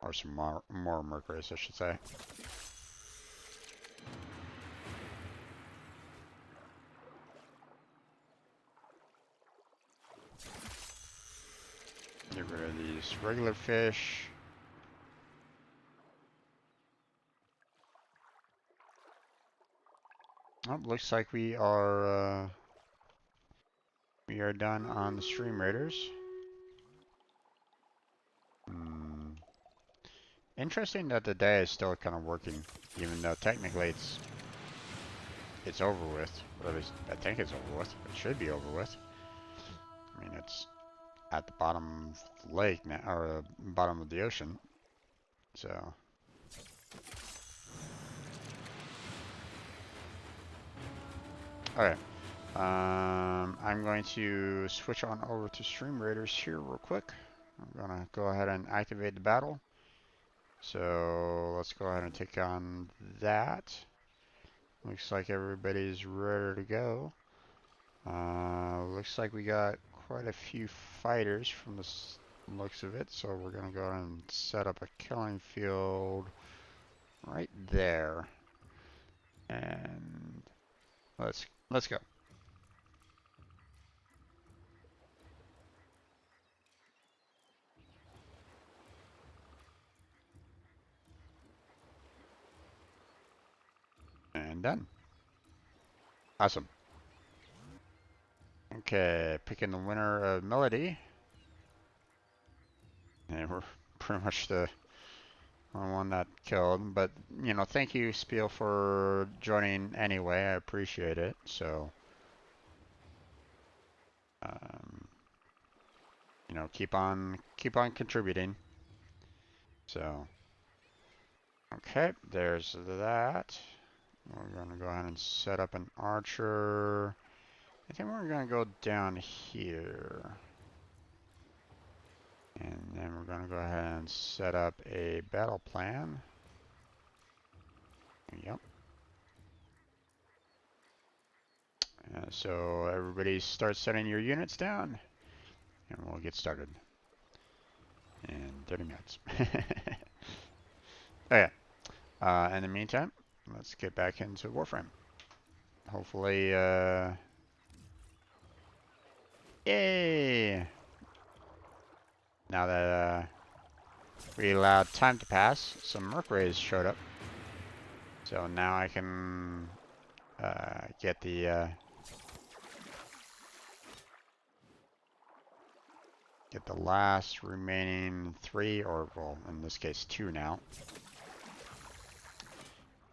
Or some more Mercuries, I should say. Get rid of these regular fish. Oh, looks like we are done on the stream raiders. Hmm. Interesting that the day is still kind of working, even though technically it's over with. Or at least I think it's over with. It should be over with. I mean, it's at the bottom of the lake now, or bottom of the ocean. So. Okay. I'm going to switch on over to Stream Raiders here real quick. I'm gonna go ahead and activate the battle. So let's go ahead and take on that. Looks like everybody's ready to go. Looks like we got quite a few fighters from the looks of it. So we're gonna go ahead and set up a killing field right there. And let's go. And done. Awesome. Okay, picking the winner of Melody. And we're pretty much the only one that killed. But, you know, thank you, Spiel, for joining anyway. I appreciate it. So, you know, keep on contributing. So, okay, there's that. We're going to go ahead and set up an archer. I think we're going to go down here. And then we're going to go ahead and set up a battle plan. Yep. So everybody start setting your units down. And we'll get started. In 30 minutes. Okay. In the meantime, let's get back into Warframe. Hopefully, yay! Now that we allowed time to pass, some Mercuries showed up. So now I can get the Get the last remaining 3, or well, in this case 2 now.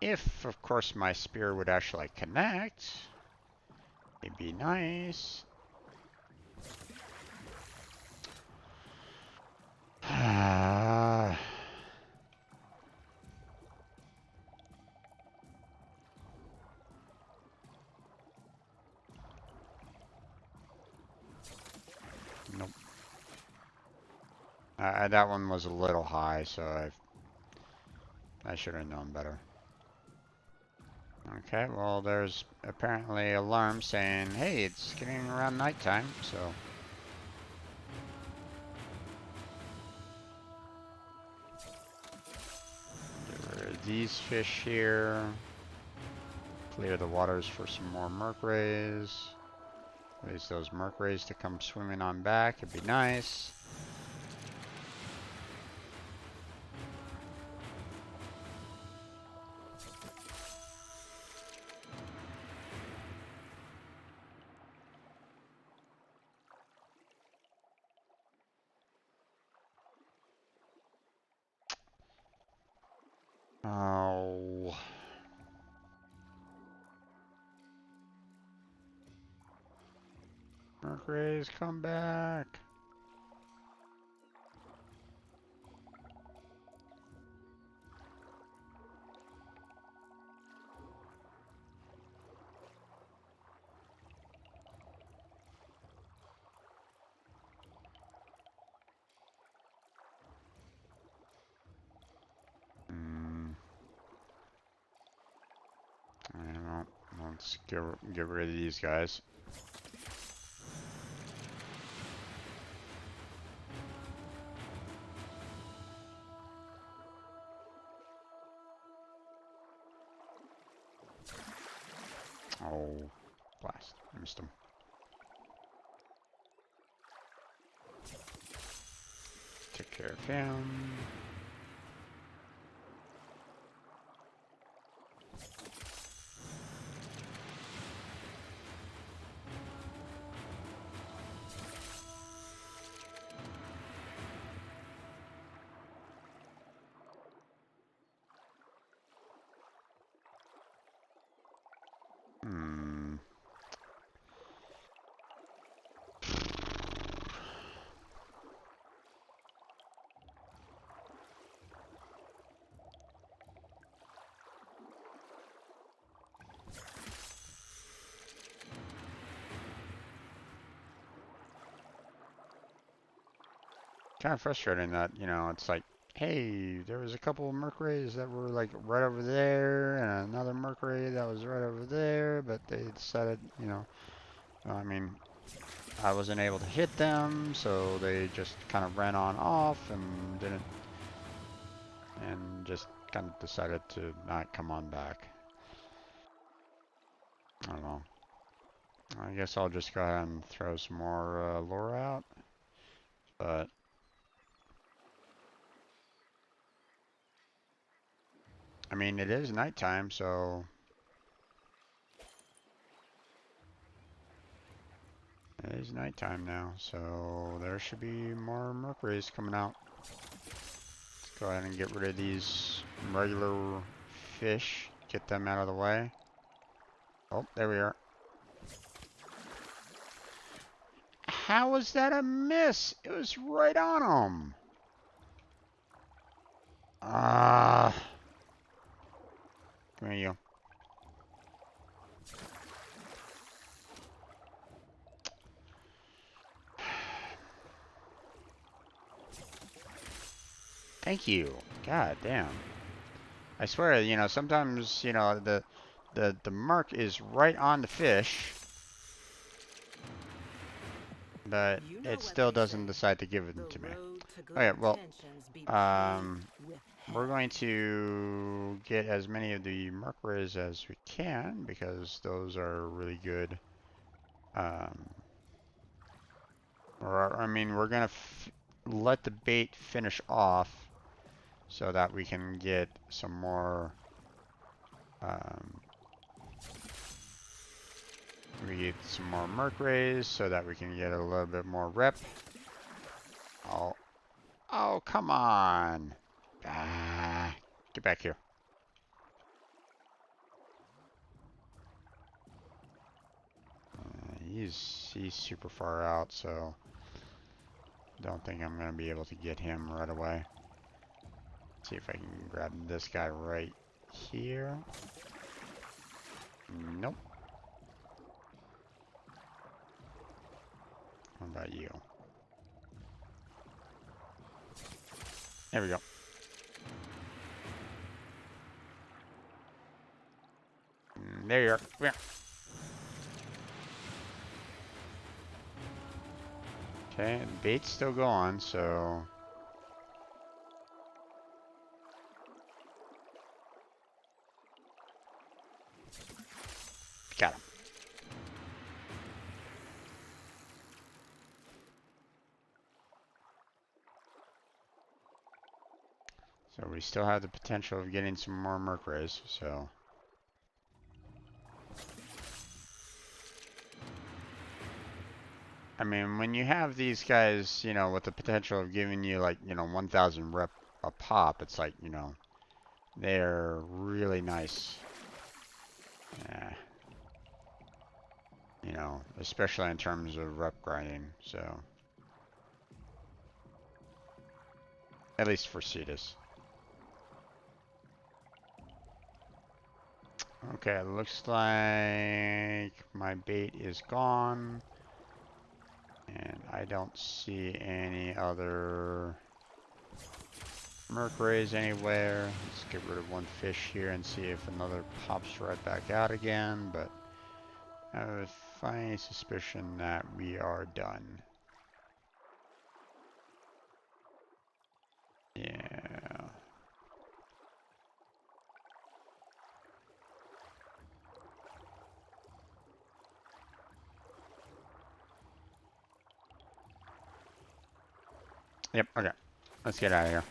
If, of course, my spear would actually connect, it'd be nice. Nope. That one was a little high, so I should have known better. Okay, well, there's apparently an alarm saying, hey, it's getting around nighttime, so. Get rid of these fish here. Clear the waters for some more merc rays. Raise those merc rays to come swimming on back, it'd be nice. Oh. Merc rays, come back. Let's get rid of these guys. Oh, blast. Missed him. Take care of him. Kind of frustrating that, you know, it's like, hey, there was a couple of merc rays that were like right over there, and another merc ray that was right over there, but they decided, you know, I mean, I wasn't able to hit them, so they just kind of ran on off and didn't, and just kind of decided to not come on back. I don't know. I guess I'll just go ahead and throw some more lure out, but I mean, it is nighttime, so it is nighttime now, so there should be more merc rays coming out. Let's go ahead and get rid of these regular fish, get them out of the way. Oh, there we are. How was that a miss? It was right on them. Come here, you. Thank you. God damn. I swear, you know, sometimes, you know, the mark is right on the fish, but it still doesn't decide to give it to me. Okay, well, we're going to get as many of the merc rays as we can, because those are really good. Or, I mean, we're gonna let the bait finish off so that we can get some more, we get some more merc rays so that we can get a little bit more rep. Oh, come on. Ah, get back here. He's super far out, so don't think I'm gonna be able to get him right away. See if I can grab this guy right here. Nope. What about you? There we go. There you are. Come here. Okay, the bait's still going, so got him. So we still have the potential of getting some more merc rays, so. I mean, when you have these guys, you know, with the potential of giving you like, you know, 1,000 rep a pop, it's like, you know, they're really nice. Yeah. You know, especially in terms of rep grinding, so. At least for Cetus. Okay, looks like my bait is gone. And I don't see any other merc rays anywhere. Let's get rid of one fish here and see if another pops right back out again, but I have a funny suspicion that we are done. Yeah. Yep, okay. Let's get out of here.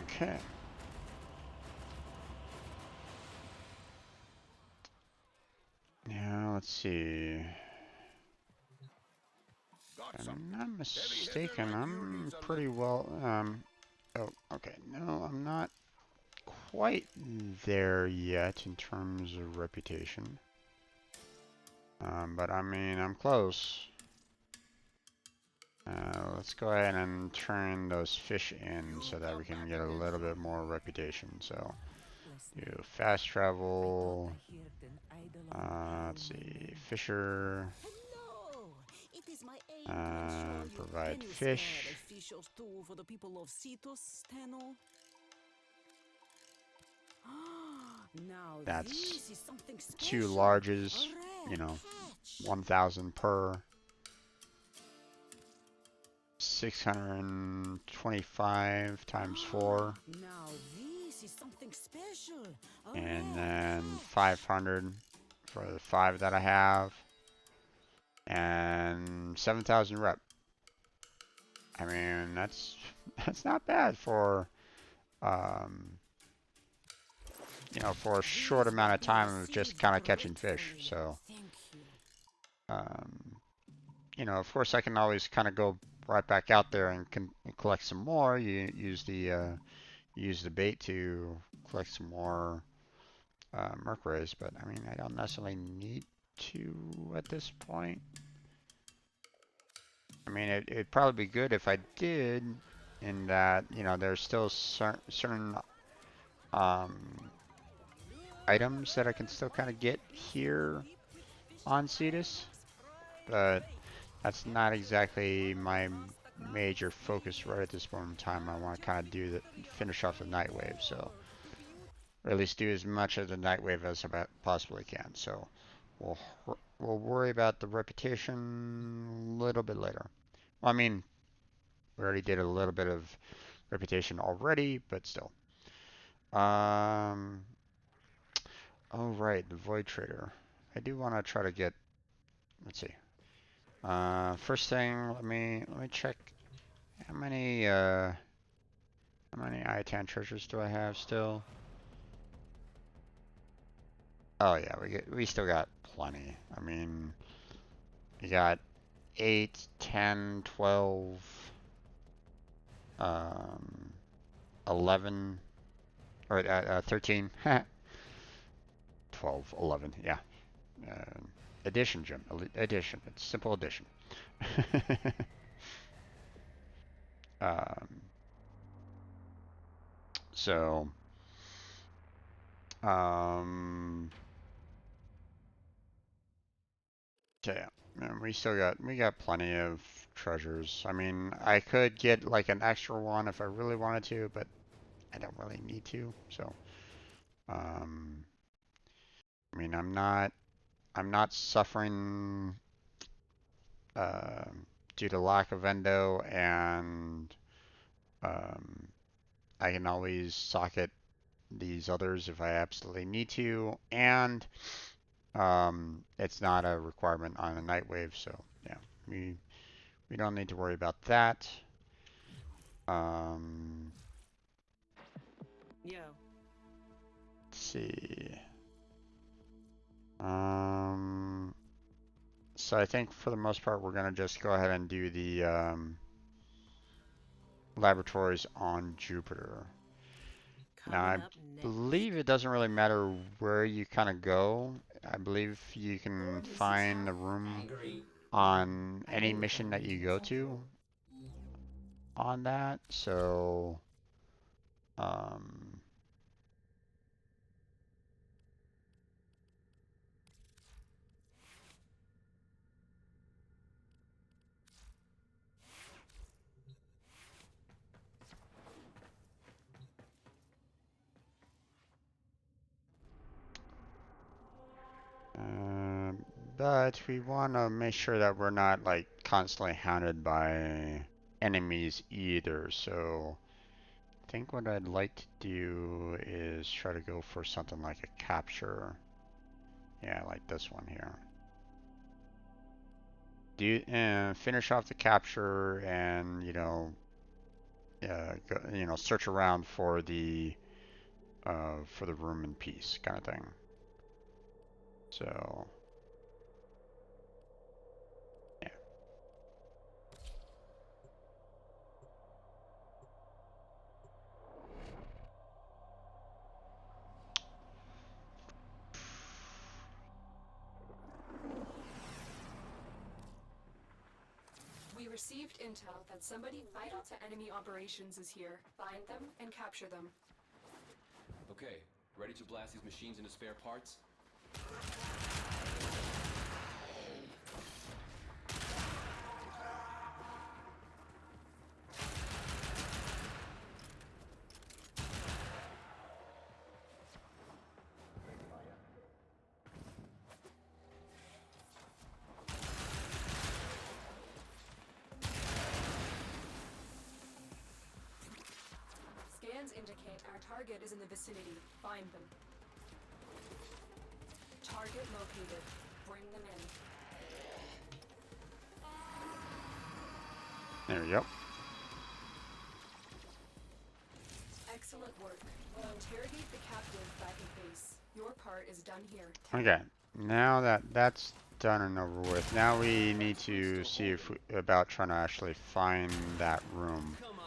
Okay. Now, let's see. If I'm not mistaken, I'm pretty well, oh, okay. No, I'm not quite there yet in terms of reputation. But I mean, I'm close. Let's go ahead and turn those fish in so that we can get a little bit more reputation. So, do fast travel. Let's see, fisher. Provide fish. That's 2 larges, you know, 1,000 per. 625 times 4. And then 500 for the 5 that I have. And 7,000 rep. I mean, that's not bad for you know, for a short amount of time of just kind of catching fish. So you know, of course I can always kind of go right back out there and collect some more. You use the bait to collect some more merc rays, but I mean, I don't necessarily need to at this point. I mean, it'd probably be good if I did, in that, you know, there's still certain items that I can still kind of get here on Cetus, but that's not exactly my major focus right at this moment in time. I want to kind of finish off the Nightwave, so, or at least do as much of the Nightwave as I possibly can. So we'll worry about the reputation a little bit later. Well, I mean, we already did a little bit of reputation already, but still. Oh right, the Void Trader. I do want to try to get. Let's see. First thing, let me check how many ITAN treasures do I have still? Oh yeah, we still got plenty. I mean, we got 8, 10, 12, 11, or 13, 12, 11, yeah. Addition, Jim. Addition. It's simple addition. um, so, yeah, and we got plenty of treasures. I mean, I could get like an extra one if I really wanted to, but I don't really need to. So, um, I mean, I'm not suffering due to lack of endo, and um, I can always socket these others if I absolutely need to, and it's not a requirement on a Nightwave, so yeah, we don't need to worry about that. Yo. Let's see. So I think for the most part we're gonna just go ahead and do the laboratories on Jupiter. Now I Coming up next. believe it doesn't really matter where you kind of go. I believe you can find a room on any mission that you go to on that. So, um, but we want to make sure that we're not like constantly hounded by enemies either. So, I think what I'd like to do is try to go for something like a capture. Yeah, like this one here. Finish off the capture and search around for the room in peace kind of thing. So yeah. We received intel that somebody vital to enemy operations is here. Find them and capture them. Okay, ready to blast these machines into spare parts? Scans indicate our target is in the vicinity. Find them. Target located. Bring them in. There we go. Excellent work. Interrogate the captive back in base. Your part is done here. Okay. Now that that's done and over with, now we need to see about trying to actually find that room. Come on.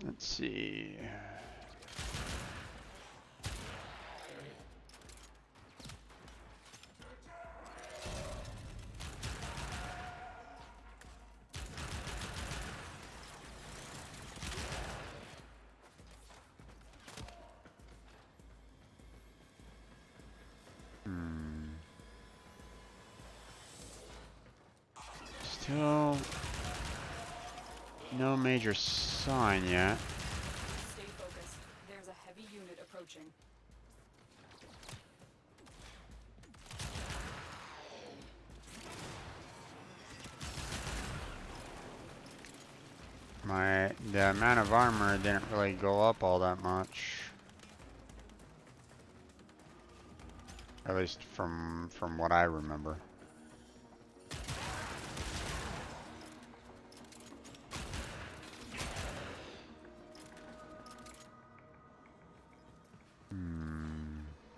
Let's see. Still no major sign yet. Stay focused. There's a heavy unit approaching. The amount of armor didn't really go up all that much. At least from what I remember.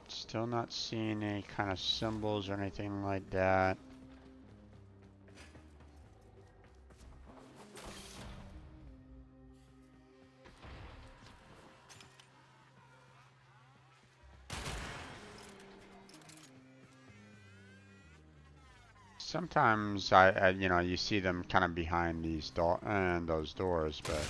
Still not seeing any kind of symbols or anything like that. Sometimes you know, you see them kind of behind these those doors, but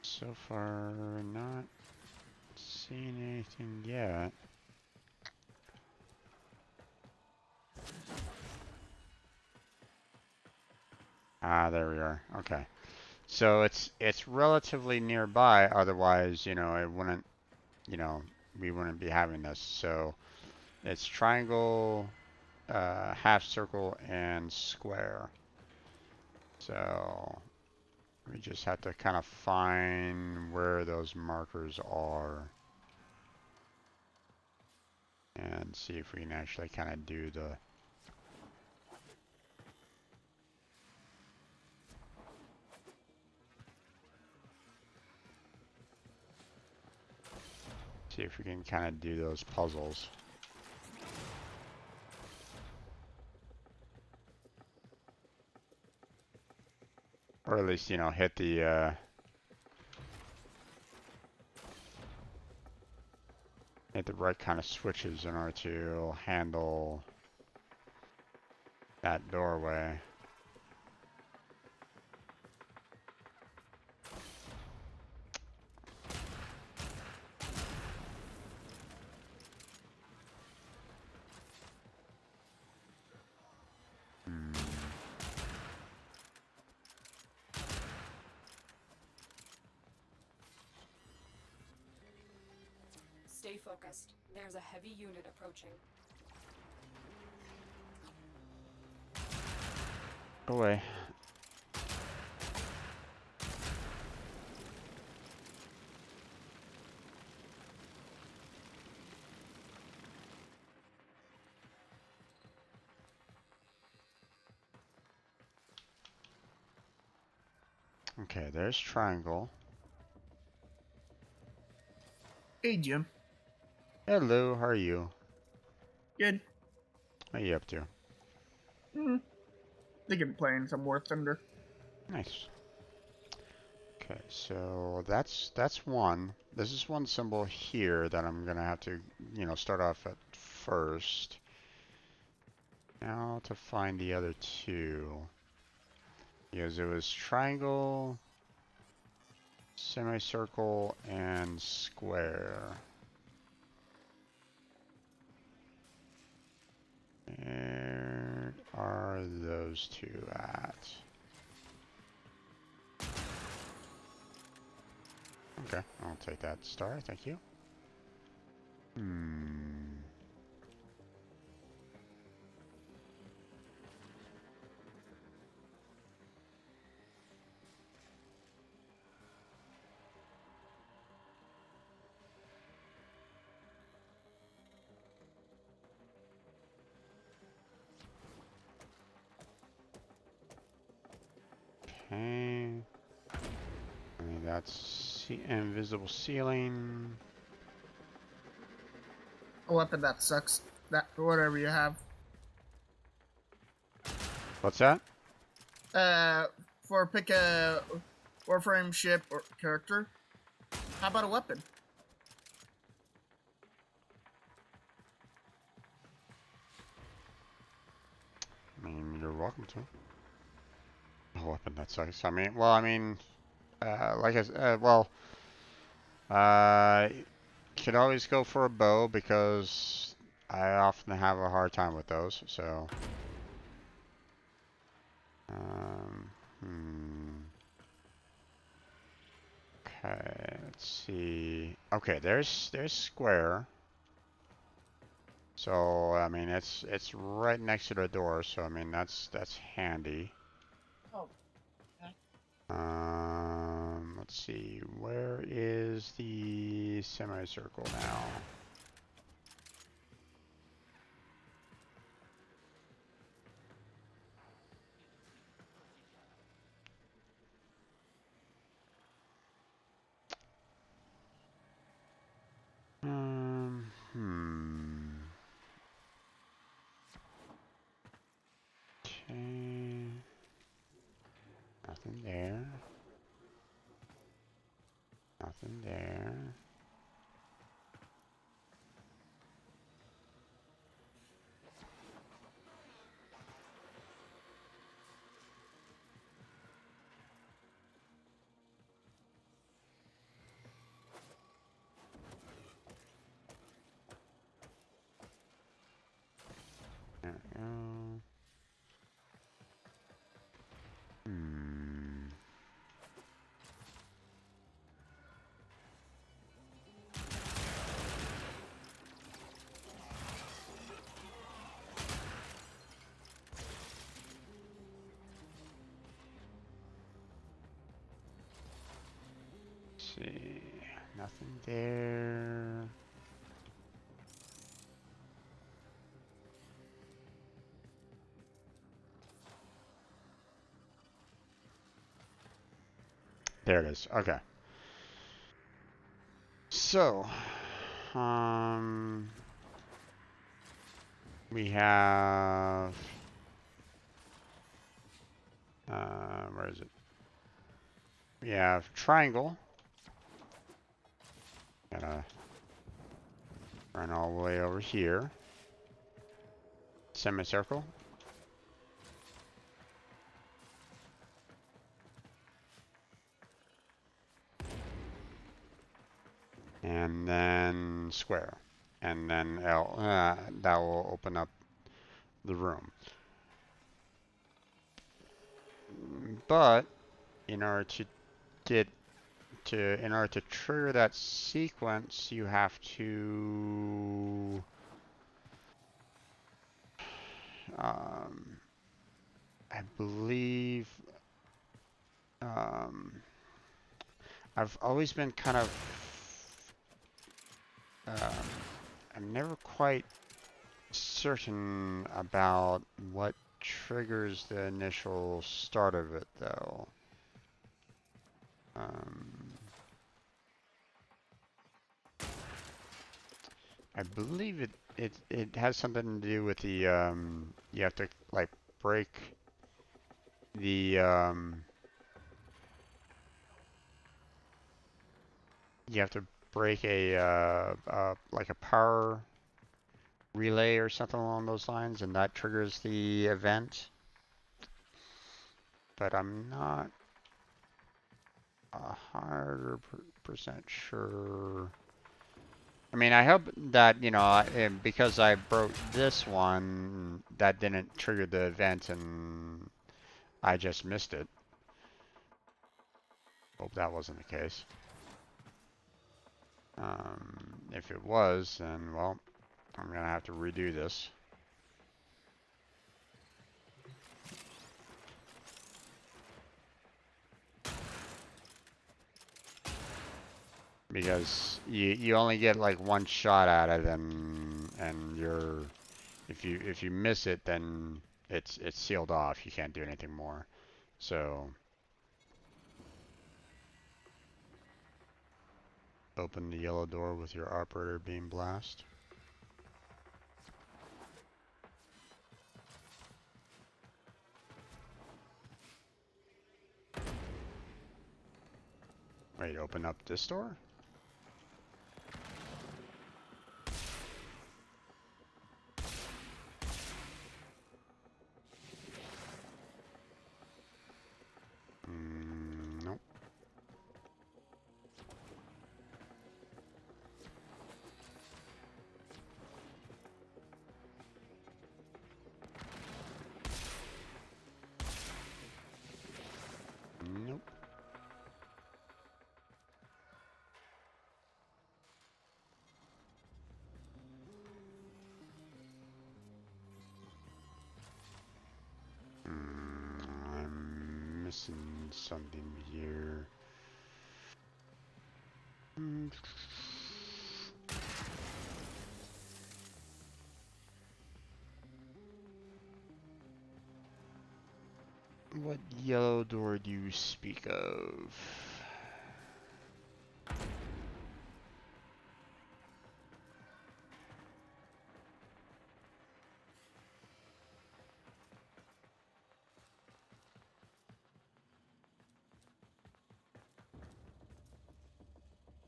so far not seeing anything yet. Ah, there we are. Okay. So it's relatively nearby, otherwise, you know, it wouldn't, you know, we wouldn't be having this. So it's triangle, half circle, and square. So we just have to kind of find where those markers are and see if we can actually kind of do the see if we can kind of do those puzzles. Or at least, you know, hit the right kind of switches in order to handle that doorway. Stay focused. There's a heavy unit approaching. Go away. Okay, there's triangle. Hey, Jim. Hello, how are you? Good. What are you up to? Think of playing some War Thunder. Nice. Okay, so that's one. This is one symbol here that I'm gonna have to, you know, start off at first. Now to find the other two. Because it was triangle, semicircle, and square. Where are those two at? Okay, I'll take that star, thank you. Okay. I mean, that's invisible ceiling. A weapon that sucks. That whatever you have. What's that? For pick a Warframe ship or character. How about a weapon? I mean, you're welcome to. A weapon that sucks. I mean, well, I mean, like I said, well, could always go for a bow because I often have a hard time with those. So, um, hmm. Okay, let's see. Okay, there's square. So I mean, it's right next to the door. So I mean, that's handy. Oh, okay. Let's see. Where is the semicircle now? Hmm. Okay. Nothing there. Nothing there. There we go. Hmm. Let's see. Nothing there. There it is. Okay. So, um, we have, where is it? We have triangle. Gotta run all the way over here. Semicircle. And then square. And then L, that will open up the room. But in order to get in order to trigger that sequence, you have to I believe I've always been kind of I'm never quite certain about what triggers the initial start of it though. I believe it has something to do with the you have to like break the you have to break a like a power relay or something along those lines, and that triggers the event. But I'm not 100% sure. I mean, I hope that, you know, because I broke this one, that didn't trigger the event and I just missed it. Hope that wasn't the case. If it was, then, well, I'm gonna have to redo this. Because you only get like one shot at it, and you're if you miss it, then it's sealed off. You can't do anything more. So open the yellow door with your operator beam blast. Wait, open up this door? Nope. Nope. I'm missing something here. What yellow door do you speak of?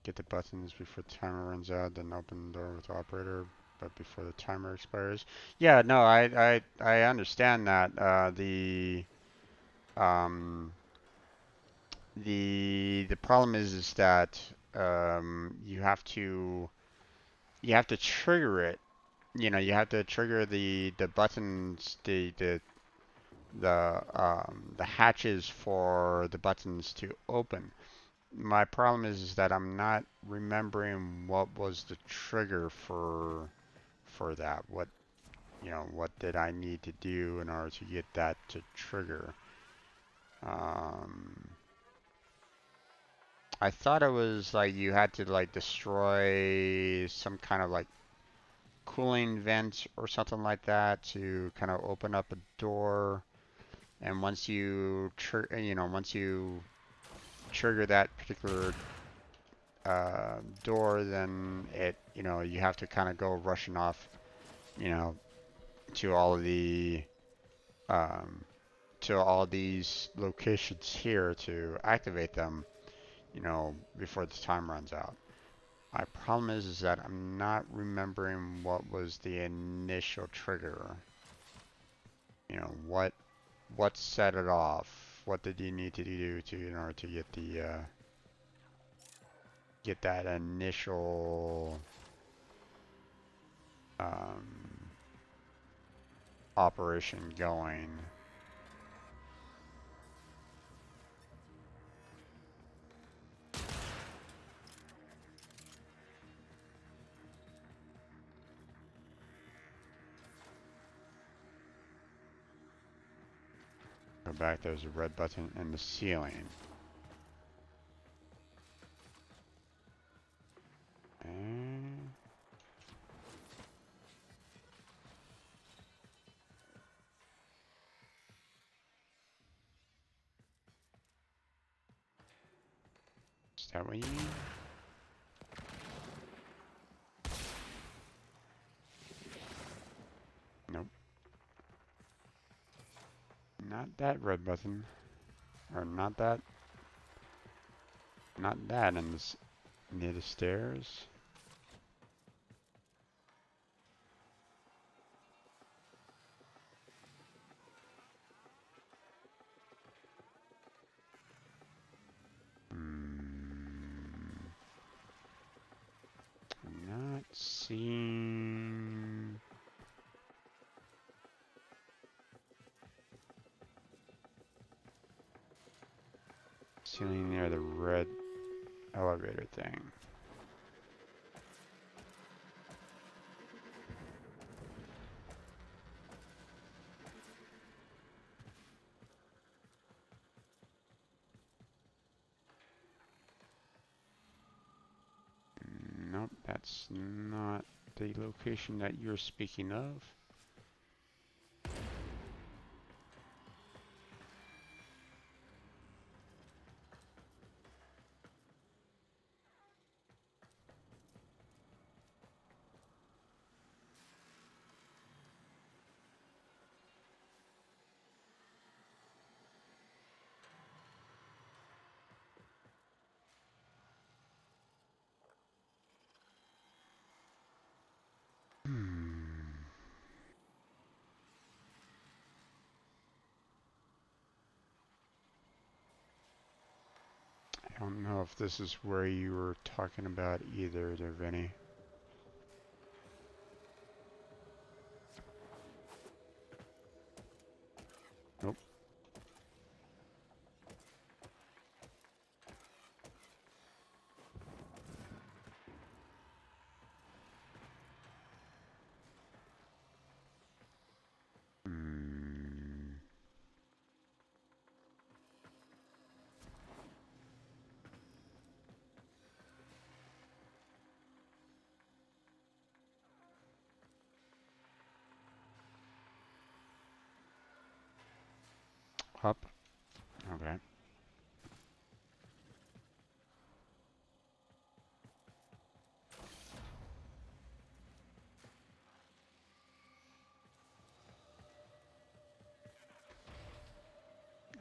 Get the buttons before the timer runs out, then open the door with the operator, but before the timer expires. Yeah, no, I understand that. Um, the problem is that you have to trigger it. You know, you have to trigger the buttons, the hatches for the buttons to open. My problem is that I'm not remembering what was the trigger for that. What, you know, what did I need to do in order to get that to trigger? I thought it was like you had to like destroy some kind of like cooling vent or something like that to kind of open up a door. And once you once you trigger that particular door, then you have to kind of go rushing off, you know, to all of the um, to all these locations here to activate them, before the time runs out. My problem is that I'm not remembering what was the initial trigger. You know, what set it off? What did you need to do in order to get get that initial operation going? Go back, there's a red button in the ceiling. Is that what you mean? Nope. Not that red button. Or not that. Not that in this, near the stairs. I'm not seeing. Ceiling near the red elevator thing. Nope, that's not the location that you're speaking of. don't know if this is where you were talking about either there, Vinny. Nope. Hmm. Up. Okay.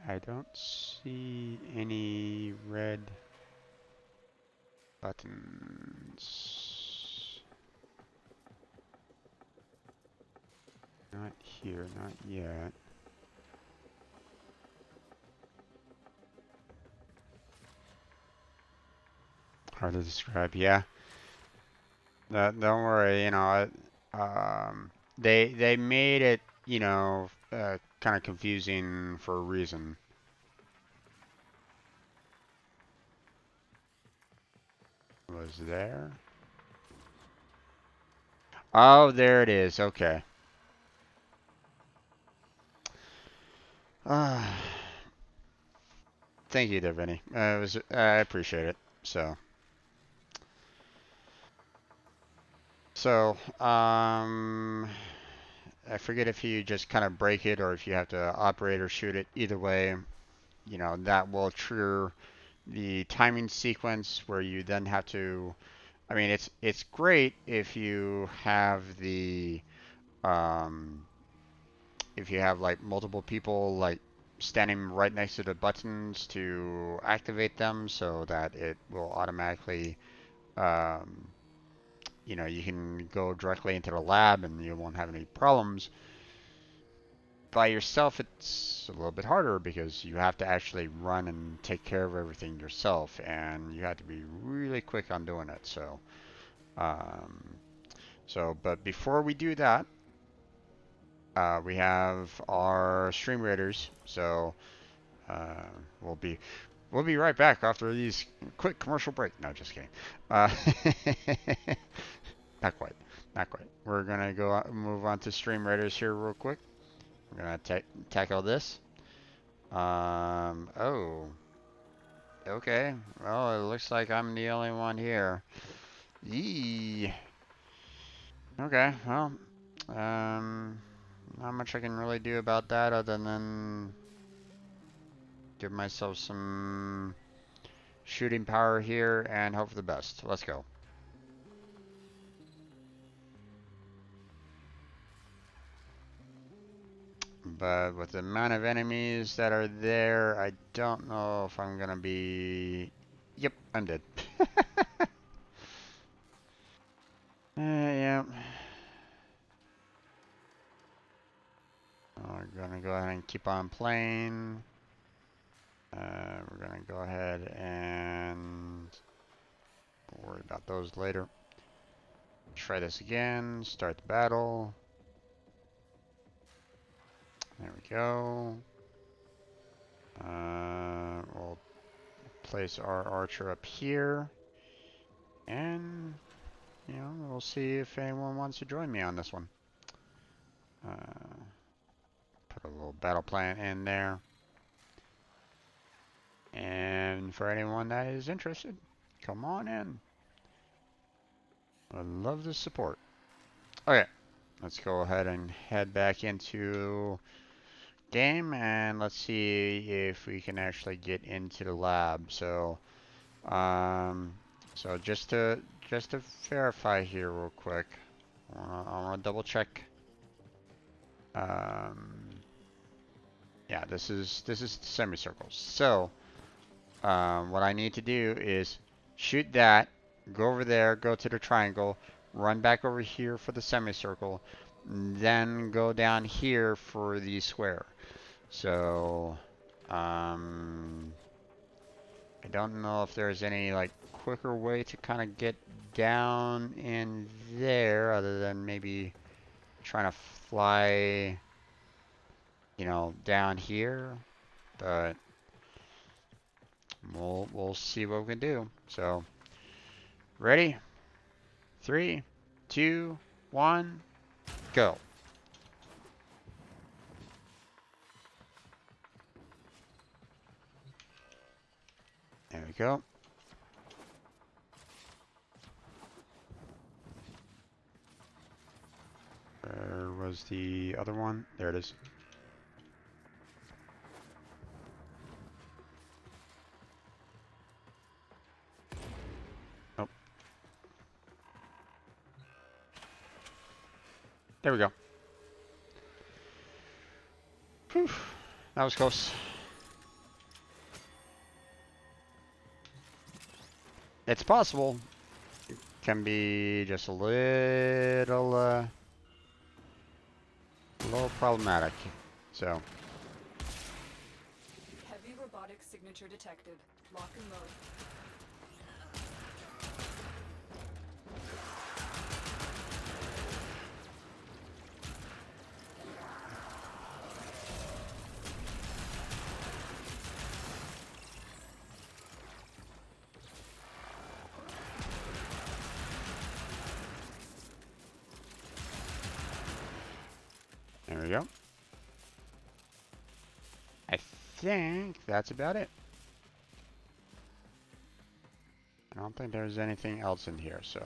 I don't see any red buttons. Not here, not yet. Hard to describe, yeah. Don't worry, you know, they made it, you know, kind of confusing for a reason. Was there? Oh, there it is. Okay. Thank you there, Vinny. I appreciate it. So, I forget if you just kind of break it or if you have to operate or shoot it. Either way, you know, that will trigger the timing sequence where you then have to. I mean, it's great if you have um, if you have like multiple people like standing right next to the buttons to activate them, so that it will automatically, um, you know, you can go directly into the lab and you won't have any problems. By yourself, it's a little bit harder because you have to actually run and take care of everything yourself, and you have to be really quick on doing it. Um, but before we do that, we have our stream raiders. So uh, we'll be right back after these quick commercial break. No, just kidding. Uh, not quite, not quite. We're gonna move on to stream raiders here real quick. We're gonna tackle this. Oh, okay. Well, it looks like I'm the only one here. Yee. Okay, well, not much I can really do about that other than give myself some shooting power here and hope for the best. Let's go. But with the amount of enemies that are there, I don't know if I'm gonna be... Yep, I'm dead. Yeah. We're gonna go ahead and keep on playing. We're gonna go ahead and worry about those later. Try this again. Start the battle. There we go. We'll place our archer up here. And, you know, we'll see if anyone wants to join me on this one. Put a little battle plan in there. And for anyone that is interested, come on in. I love the support. Okay, let's go ahead and head back into game and let's see if we can actually get into the lab. So just to verify here real quick, I want to double check. Yeah, this is semicircles. So what I need to do is shoot that, go over there, go to the triangle, run back over here for the semicircle, then go down here for the square. So I don't know if there's any like quicker way to kind of get down in there other than maybe trying to fly, you know, down here, but we'll see what we can do. So, ready? 3, 2, 1, go. There we go. Where was the other one? There it is. Oh. There we go. Whew. That was close. It's possible. It can be just a little problematic. So. Heavy robotic signature detected. Lock and load. There we go. I think that's about it. I don't think there's anything else in here, so.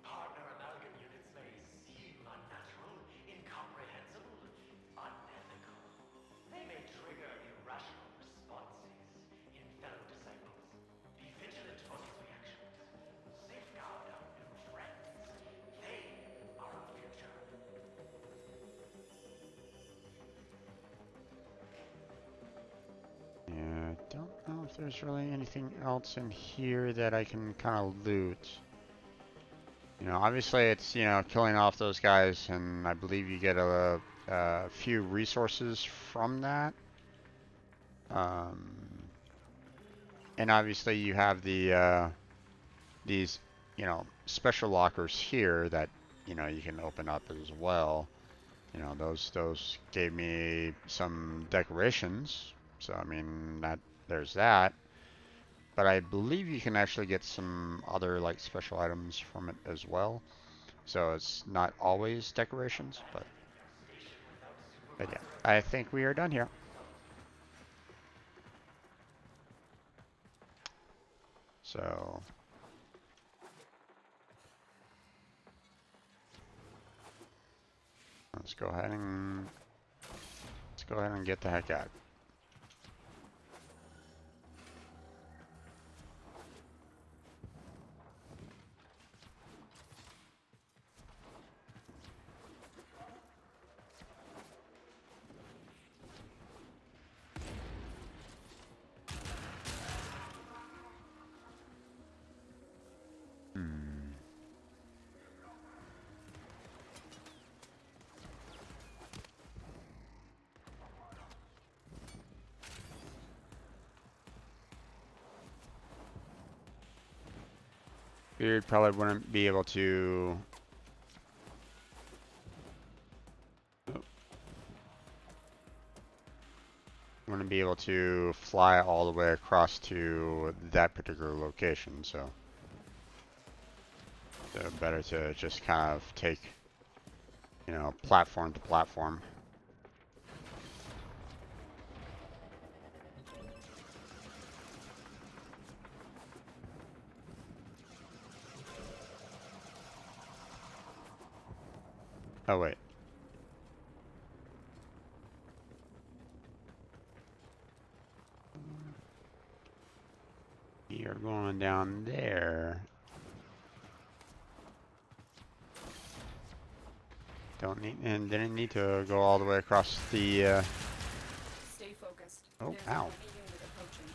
Partner amalgam units may seem unnatural, incomprehensible, unethical. They may trigger irrational responses in fellow disciples. Be vigilant for these reactions. Safeguard our new friends. They are our future. Yeah, I don't know if there's really anything else in here that I can kind of loot. You know, obviously it's, you know, killing off those guys, and I believe you get a few resources from that. And obviously you have the these, you know, special lockers here that, you know, you can open up as well. You know, those gave me some decorations. So I mean that there's that. But I believe you can actually get some other like special items from it as well. So it's not always decorations, but yeah, I think we are done here. So let's go ahead and get the heck out. Beard probably wouldn't be able to. Wouldn't be able to fly all the way across to that particular location, so better to just kind of take, you know, platform to platform. Oh wait. You're going down there. Don't need, and didn't need to go all the way across the Stay focused. Oh, There's ow. a heavy unit approaching.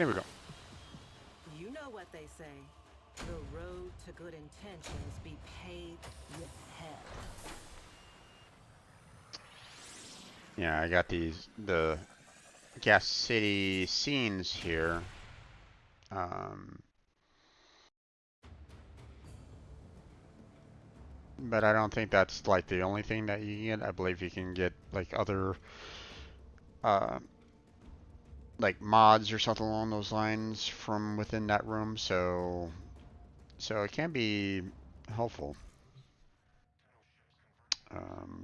Here we go. You know what they say. The road to good intentions be paved with hell. Yeah, I got the Gas City scenes here. But I don't think that's like the only thing that you can get. I believe you can get like other uh, like mods or something along those lines from within that room. So it can be helpful.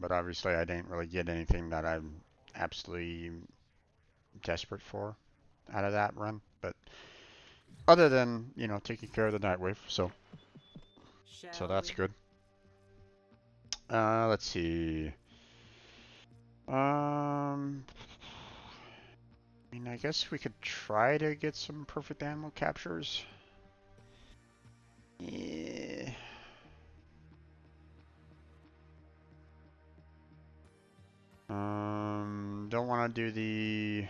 But obviously I didn't really get anything that I'm absolutely desperate for out of that run. But other than, you know, taking care of the Nightwave, so Shall that's we? good. Let's see. I mean, I guess we could try to get some perfect animal captures. Yeah. Don't want to do the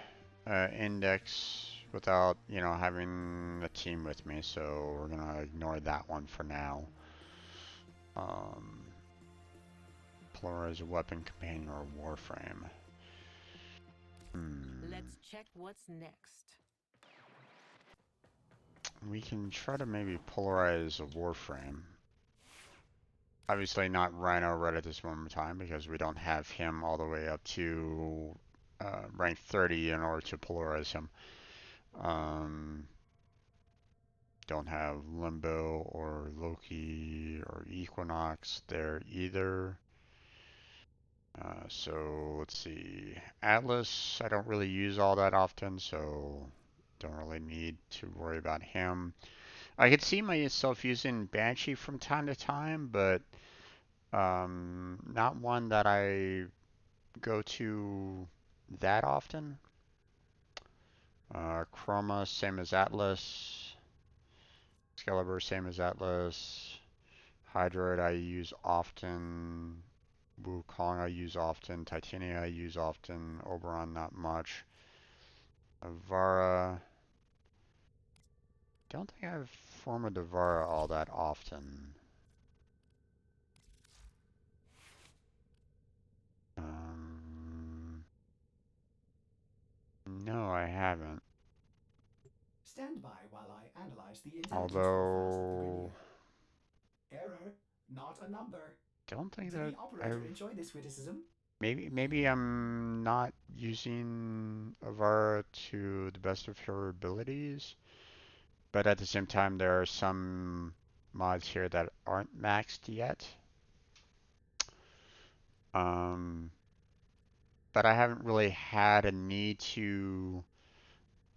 index without, you know, having a team with me, so we're gonna ignore that one for now. Polarize a weapon companion or Warframe. Let's check what's next. We can try to maybe polarize a Warframe. Obviously not Rhino right at this moment in time because we don't have him all the way up to rank 30 in order to polarize him. Don't have Limbo or Loki or Equinox there either. So let's see. Atlas, I don't really use all that often, so don't really need to worry about him. I could see myself using Banshee from time to time, but not one that I go to that often. Chroma, same as Atlas. Excalibur, same as Atlas. Hydroid, I use often. Wukong, I use often. Titania, I use often. Oberon, not much. Avara. Don't think I've formed Avara all that often. No, I haven't. Stand by while I analyze the intelligence profiles of the Although, radio. Error, not a number. don't think Did that the operator I've enjoy this witticism? maybe I'm not using Avara to the best of her abilities, but at the same time there are some mods here that aren't maxed yet. Um, but I haven't really had a need to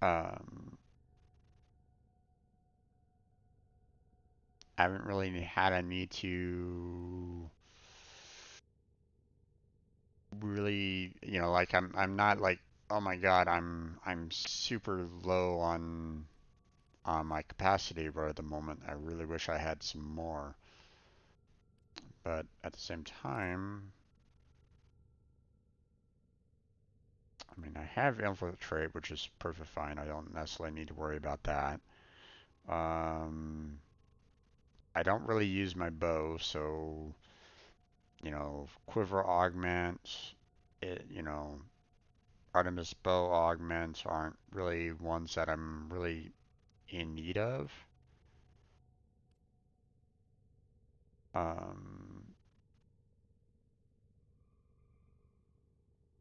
um, I haven't really had a need to really, you know, like I'm not like, oh my God, I'm super low on my capacity right at the moment. I really wish I had some more. But at the same time, I mean, I have infiltrate, which is perfectly fine. I don't necessarily need to worry about that. I don't really use my bow, so, you know, quiver augment, you know, Artemis bow augments aren't really ones that I'm really in need of. Um,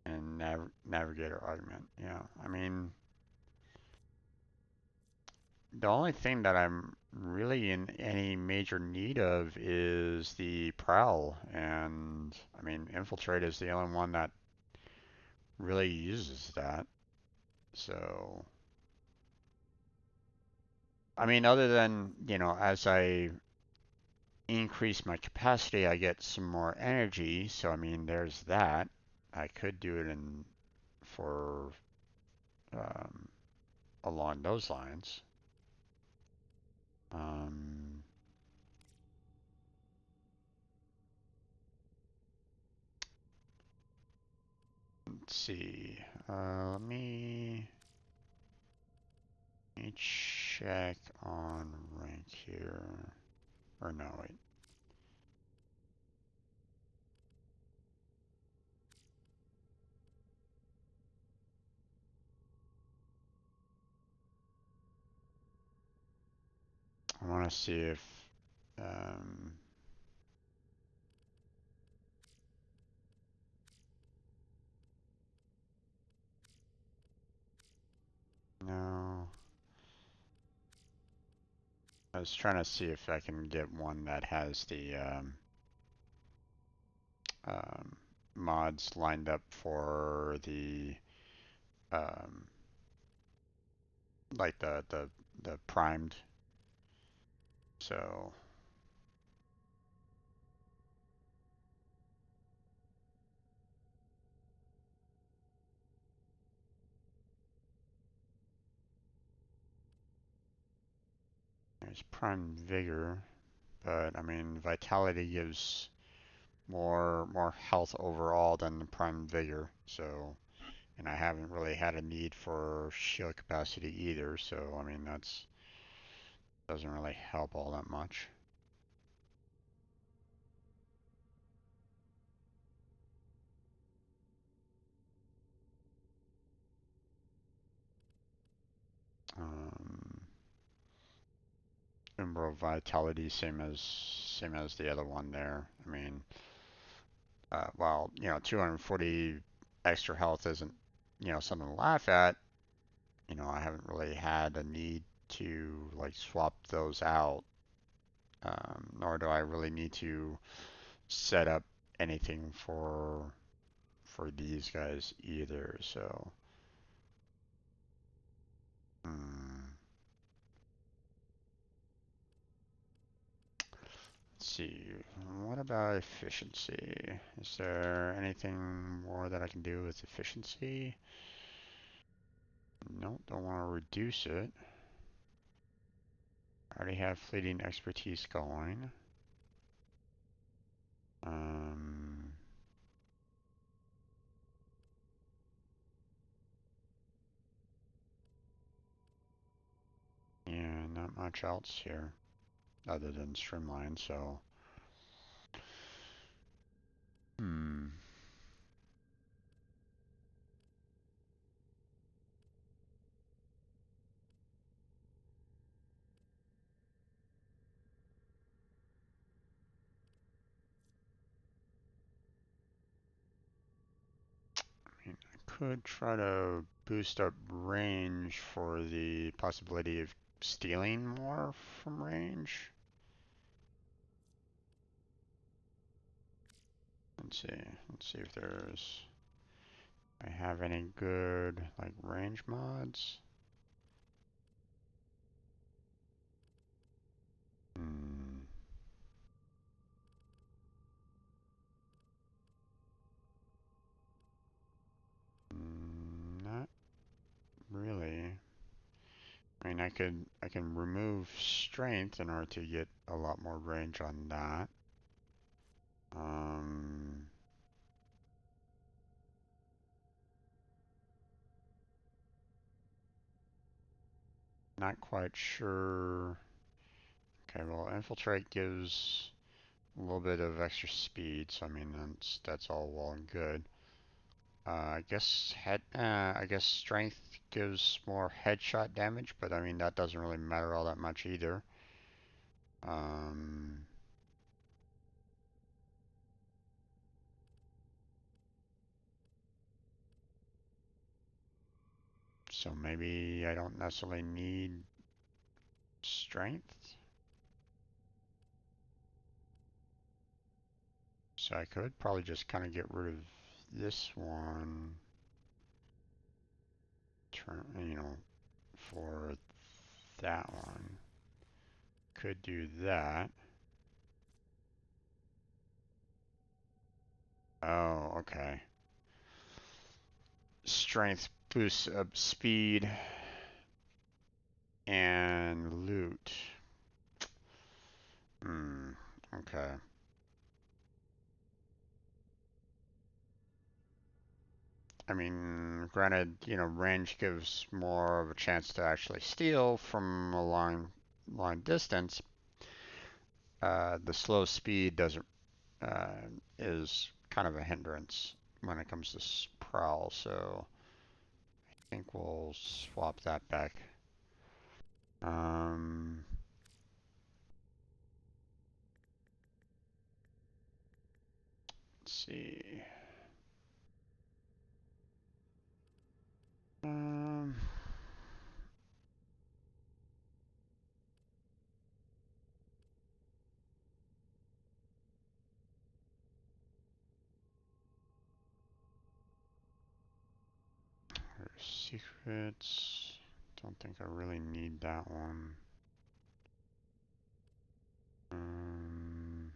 and navigator augment, yeah. I mean, the only thing that I'm really in any major need of is the prowl, and I mean, infiltrate is the only one that really uses that. So, I mean, other than, you know, as I increase my capacity, I get some more energy. So, I mean, there's that. I could do it in for um, along those lines. Um, let's see. Let me Let me check on rank here. Or no, wait. I want to see if um, no. I was trying to see if I can get one that has the um, mods lined up for the um, like the primed. So there's prime vigor, but I mean vitality gives more health overall than the prime vigor. So, and I haven't really had a need for shield capacity either. So I mean that's doesn't really help all that much. Um, Umbral vitality same as the other one there. I mean, while 240 extra health isn't something to laugh at, I haven't really had a need to like swap those out, nor do I really need to set up anything for these guys either. So, hmm. Let's see, what about efficiency? Is there anything more that I can do with efficiency? Nope, don't want to reduce it. I already have fleeting expertise going. Um, yeah, not much else here other than streamline, so. Hmm. I mean, I could try to boost up range for the possibility of stealing more from range. Let's see if I have any good like range mods. Hmm. Not really. I mean, I can remove strength in order to get a lot more range on that. Um, Not quite sure. Okay, well, infiltrate gives a little bit of extra speed, so I mean that's all well and good. I guess strength gives more headshot damage, but I mean that doesn't really matter all that much either. Um, so maybe I don't necessarily need strength. So I could probably just kind of get rid of this one, for that one. Could do that. Oh, okay. Strength boosts up speed and loot. Hmm, okay. I mean, granted, you know, range gives more of a chance to actually steal from a long distance. The slow speed doesn't is kind of a hindrance when it comes to prowl, so I think we'll swap that back. Um, let's see. Um, Secrets. Don't think I really need that one. Um,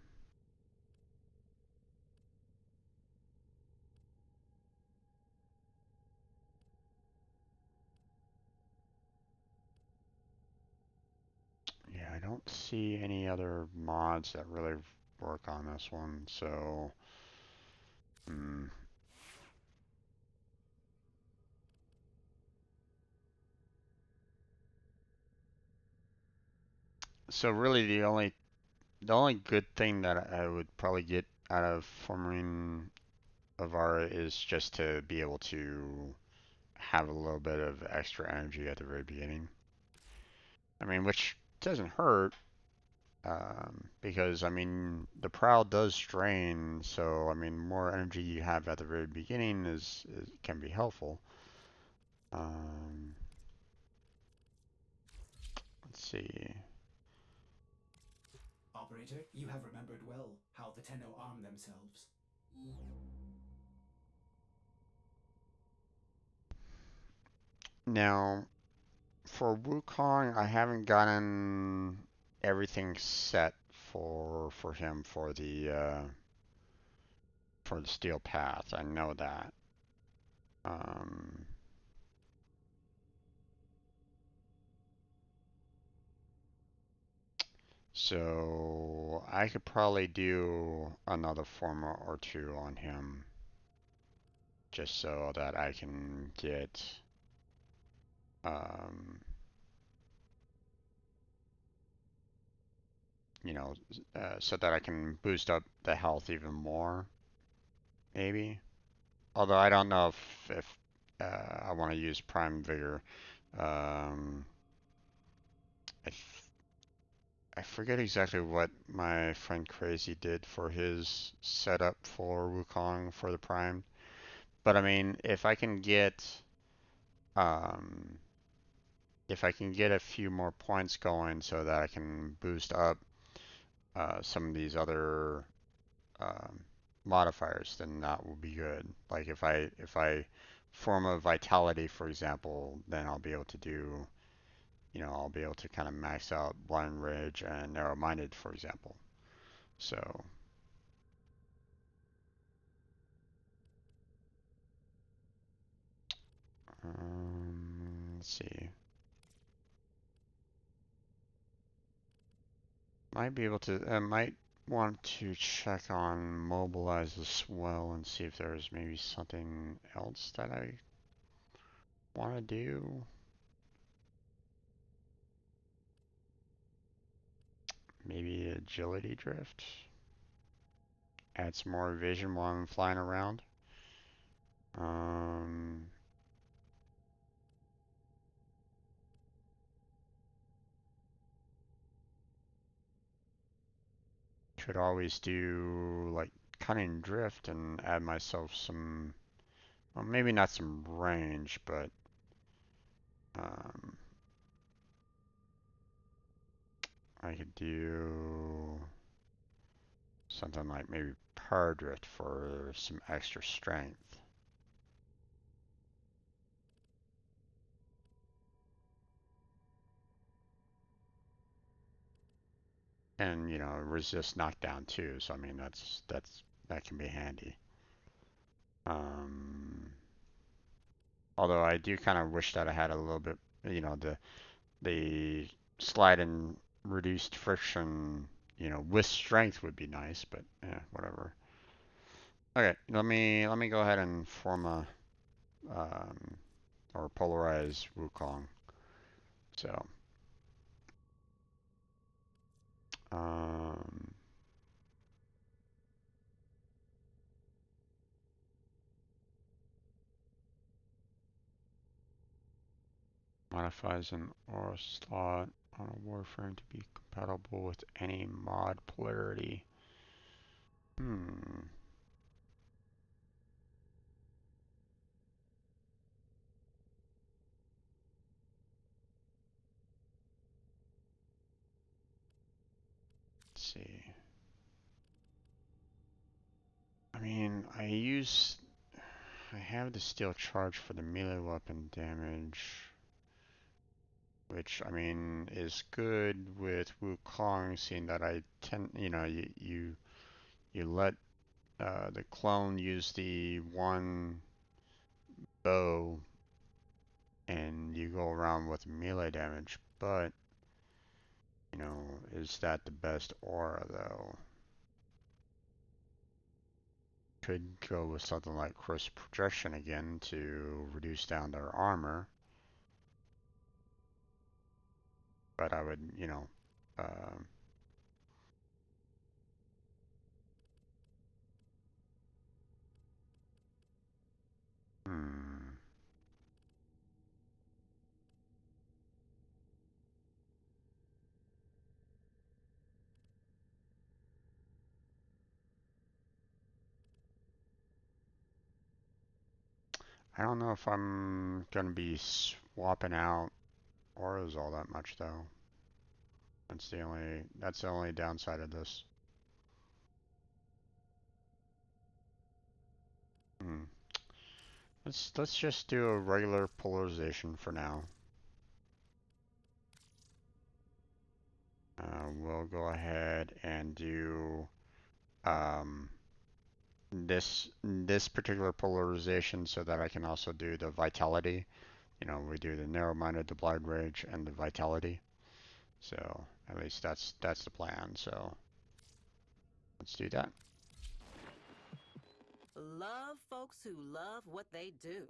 yeah, I don't see any other mods that really work on this one, so so really the only good thing that I would probably get out of forming Avara is just to be able to have a little bit of extra energy at the very beginning. I mean, which doesn't hurt, because I mean the prowl does drain, so I mean more energy you have at the very beginning is can be helpful. Um, let's see. Operator, you have remembered well how the Tenno arm themselves. Now for Wukong, I haven't gotten everything set for him for the steel path. I know that. Um, so I could probably do another form or two on him, just so that I can get um, you know, so that I can boost up the health even more, maybe. Although I don't know if I want to use Prime Vigor. Um, I I forget exactly what my friend Crazy did for his setup for Wukong for the Prime, but I mean, um, if I can get a few more points going so that I can boost up some of these other um, modifiers, then that will be good. Like if I form a Vitality, for example, then I'll be able to do, I'll be able to kind of max out Blind Rage and Narrow-Minded, for example. So, let's see. Might be able to, I might want to check on Mobilize as well and see if there's maybe something else that I want to do. Maybe Agility Drift. Add some more vision while I'm flying around. Um, could always do like Cunning Drift and add myself some, well, maybe not some range, but um, I could do something like maybe Power Drift for some extra strength. And resist knockdown too, so I mean that can be handy. Um, Although I do kind of wish that I had a little bit, the slide and reduced friction, with strength would be nice, but yeah, whatever. Okay, let me go ahead and form a or polarize Wukong. So, modifies an aura slot on a Warframe to be compatible with any mod polarity. Let's see. I mean, I have the steel charge for the melee weapon damage, which, I mean, is good with Wukong, seeing that I tend, you let the clone use the one bow and you go around with melee damage, but, is that the best aura, though? Could go with something like crisp projection again to reduce down their armor. But I would, um, hmm. I don't know if I'm gonna be swapping out auras all that much though. That's the only downside of this. Hmm. Let's just do a regular polarization for now. We'll go ahead and do this particular polarization so that I can also do the vitality. We do the narrow-minded, the blind rage, and the vitality. So at least that's the plan. So let's do that. Love folks who love what they do.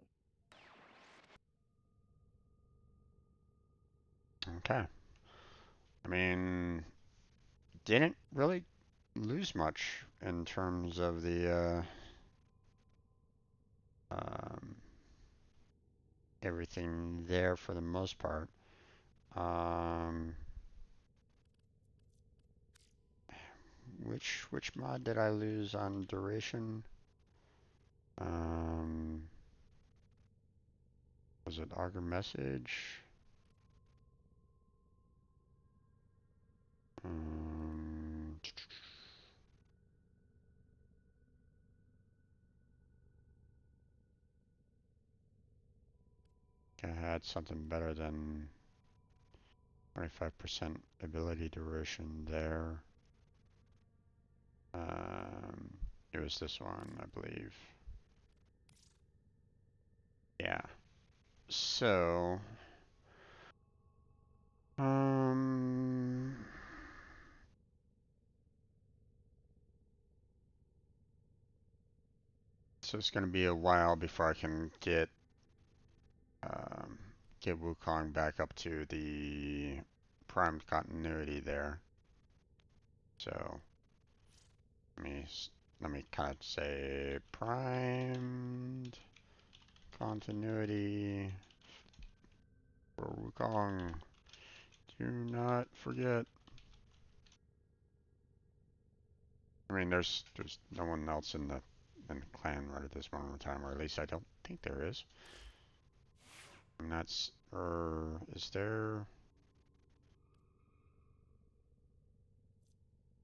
Okay. I mean, didn't really lose much in terms of the everything there for the most part. Which mod did I lose on duration? Was it Augur Message? I had something better than 25% ability duration there. It was this one, I believe. Yeah. So, so it's gonna be a while before I can get Wukong back up to the primed continuity there. So let me kind of say primed continuity for Wukong. Do not forget. I mean, there's no one else in the clan right at this moment in time, or at least I don't think there is. I'm not. Is there?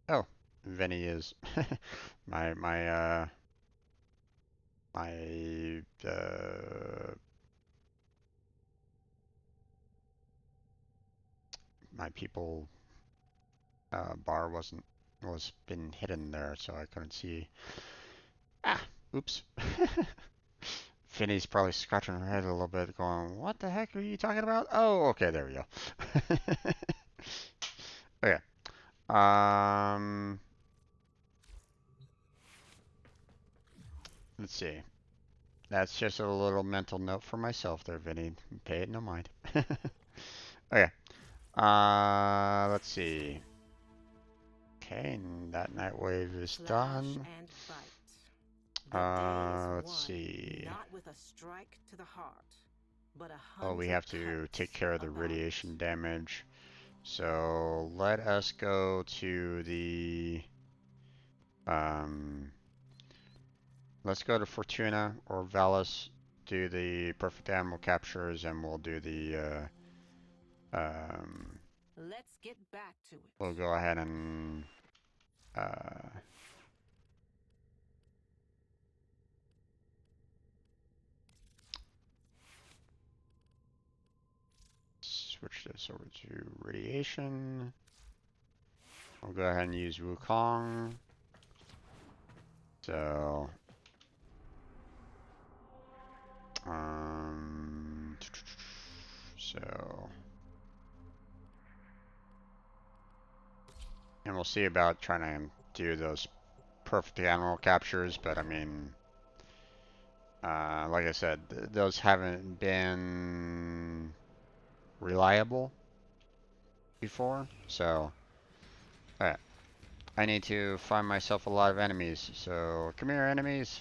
Oh, Venny is. my my my my people bar was been hidden there, so I couldn't see. Ah, oops. Finney's probably scratching her head a little bit, going, "What the heck are you talking about?" Oh, okay, there we go. Okay. Let's see. That's just a little mental note for myself there, Vinny. Pay it no mind. Okay. Let's see. Okay, and that Nightwave is Slash done. and bite. The day is Let's won, see. not with a strike to the heart, but a Oh, we 100 have to cuts take care of the about radiation it. damage. So let us go to the let's go to Fortuna or Valus, do the perfect animal captures, and we'll do the Let's get back to it. we'll go ahead and uh switch this over to radiation. We'll go ahead and use Wukong. So so and we'll see about trying to do those perfect animal captures, but I mean, like I said, those haven't been reliable before, so alright. I need to find myself a lot of enemies, so come here, enemies.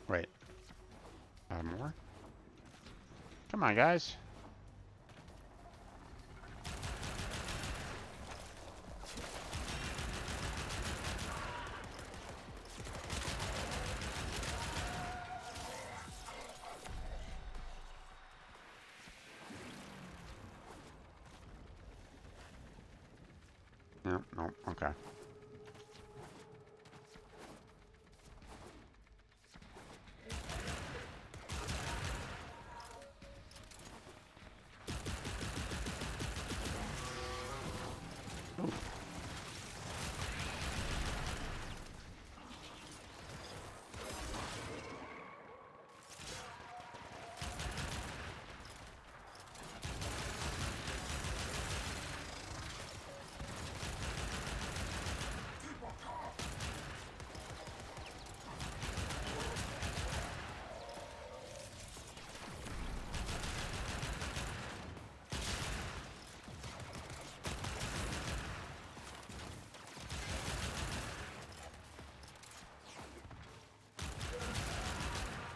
Wait, more? Come on, guys. No, no, okay.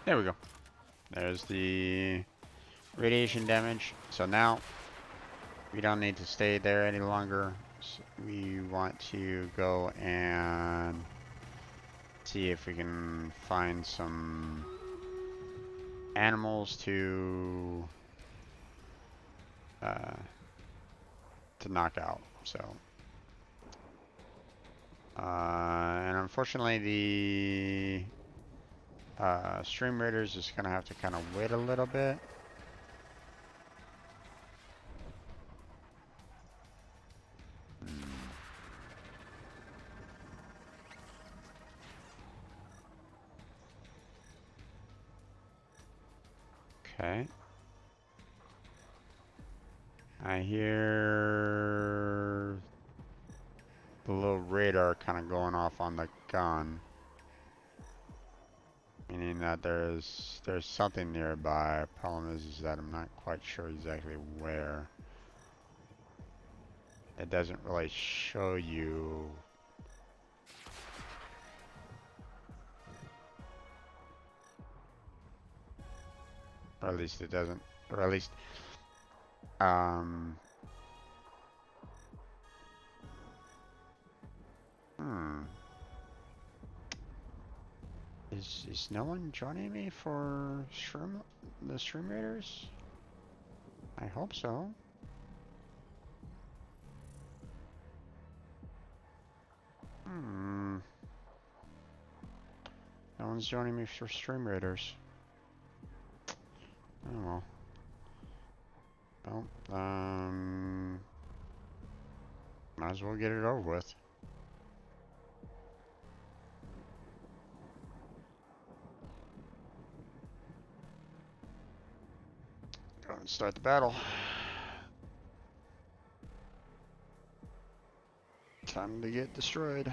There we go. There's the radiation damage. So now we don't need to stay there any longer. So we want to go and see if we can find some animals to knock out. So and unfortunately the stream raiders is gonna have to kind of wait a little bit. Okay. I hear the little radar kind of going off on the gun, meaning that there's something nearby. Problem is that I'm not quite sure exactly where. It doesn't really show you. Or at least it doesn't, or at least, hmm. Is no one joining me for the stream raiders? I hope so. Hmm. No one's joining me for stream raiders. Oh well. Well, might as well get it over with. Let's start the battle. Time to get destroyed.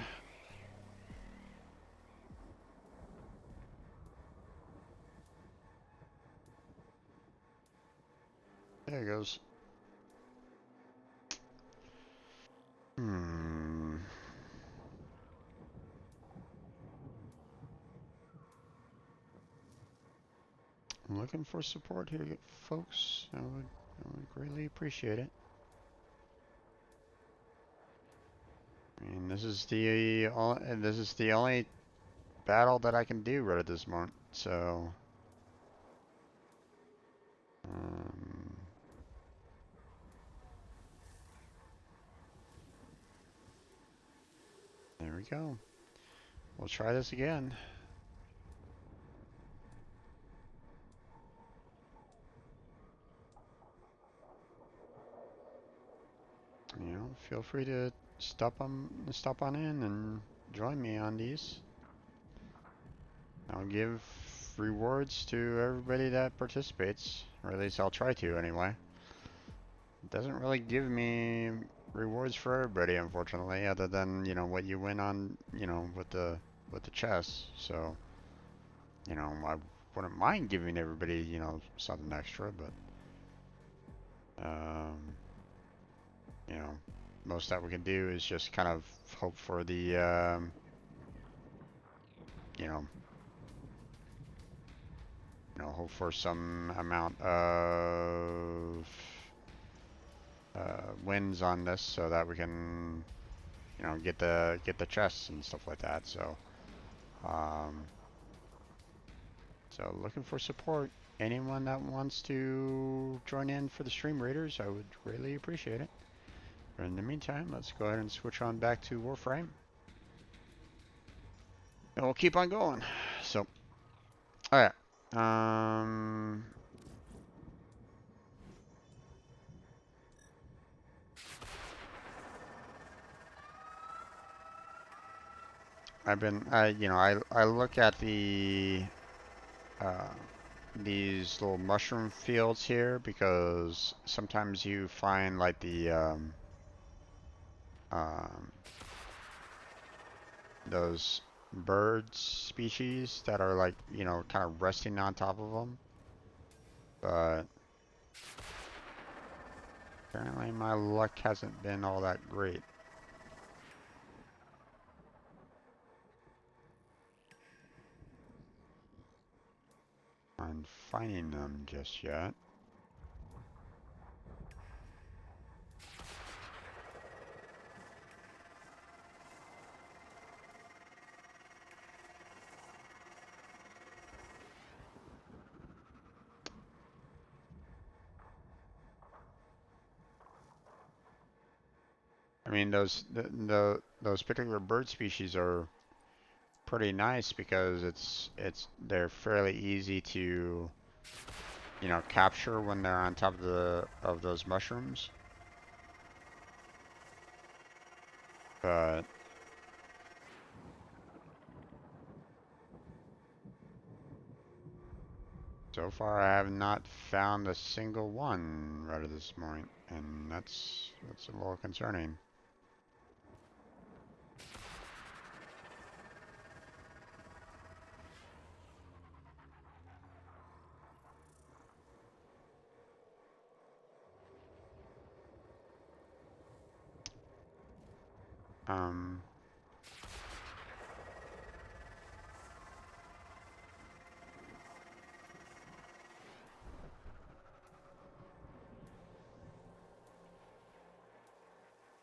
There it goes. Hmm. I'm looking for support here, folks. I would greatly appreciate it. I mean, this is the only battle that I can do right at this moment. So, um, there we go. We'll try this again. You know, feel free to stop on in and join me on these. I'll give rewards to everybody that participates, or at least I'll try to anyway. It doesn't really give me rewards for everybody, unfortunately, other than, you know, what you win on, you know, with the chests. So, you know, I wouldn't mind giving everybody, you know, something extra, but you know, most that we can do is just kind of hope for the you know, hope for some amount of wins on this so that we can, you know, get the chests and stuff like that. So so looking for support. Anyone that wants to join in for the stream raiders, I would greatly appreciate it. But in the meantime, let's go ahead and switch on back to Warframe. And we'll keep on going. So, alright. you know, I look at uh, these little mushroom fields here because sometimes you find like those bird species that are like, you know, kind of resting on top of them. But apparently my luck hasn't been all that great on finding them just yet. I mean, those particular bird species are pretty nice because they're fairly easy to, you know, capture when they're on top of those mushrooms. But so far I have not found a single one right at this point, and that's a little concerning. Um,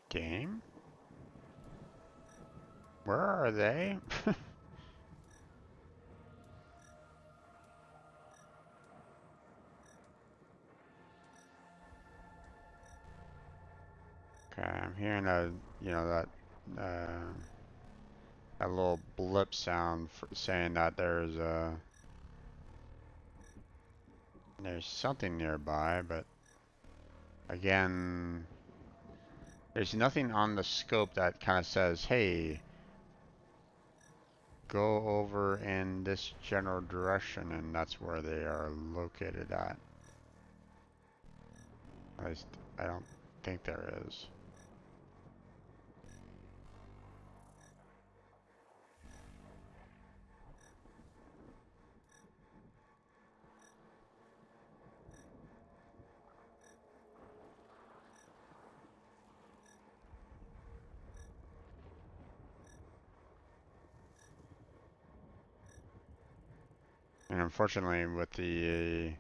Game? Where are they? Okay, I'm hearing you know, that little blip sound saying that there's something nearby, but again, there's nothing on the scope that kind of says, hey, go over in this general direction, and that's where they are located at. At least I don't think there is. And unfortunately, with the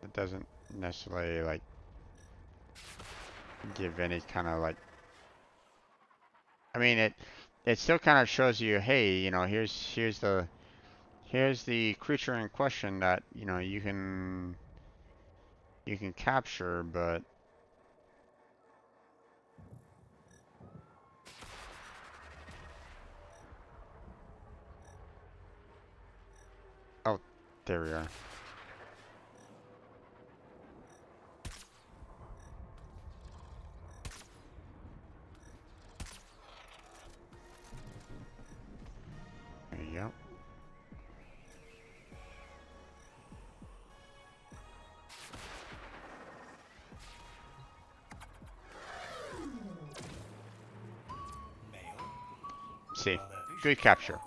it doesn't necessarily like give any kind of like. I mean, it still kind of shows you, hey, you know, here's the creature in question that you know you can capture, but oh, there we are. There you go. See, good capture.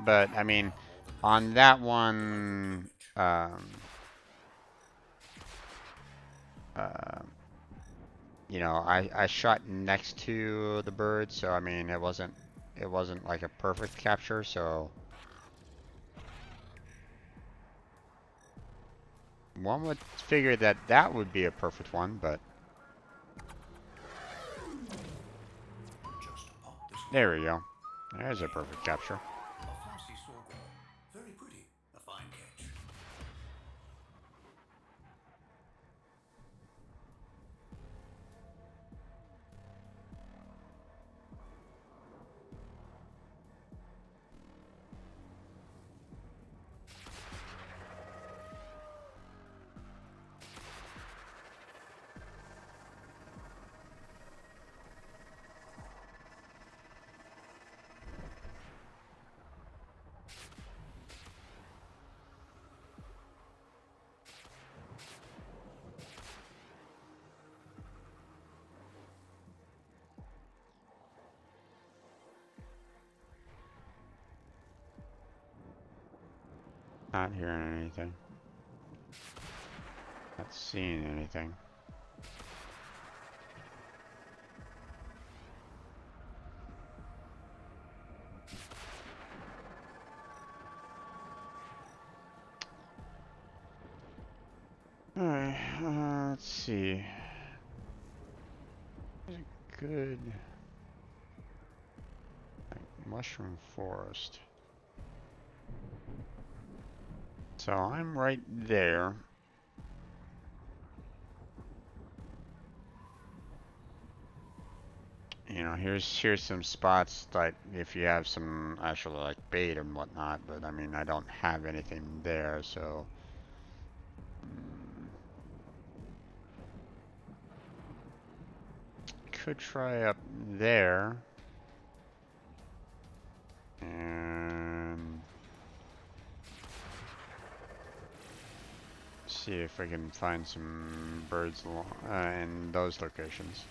But I mean, on that one, you know, I shot next to the bird, so I mean, it wasn't like a perfect capture, so one would figure that that would be a perfect one, but there we go. There's a perfect capture. Very pretty. A fine catch. Not hearing anything. Not seeing anything. Alright, let's see. There's a good like, mushroom forest. So I'm right there. You know, here's some spots like if you have some actual like bait and whatnot, but I mean I don't have anything there, so could try up there and see if I can find some birds in those locations.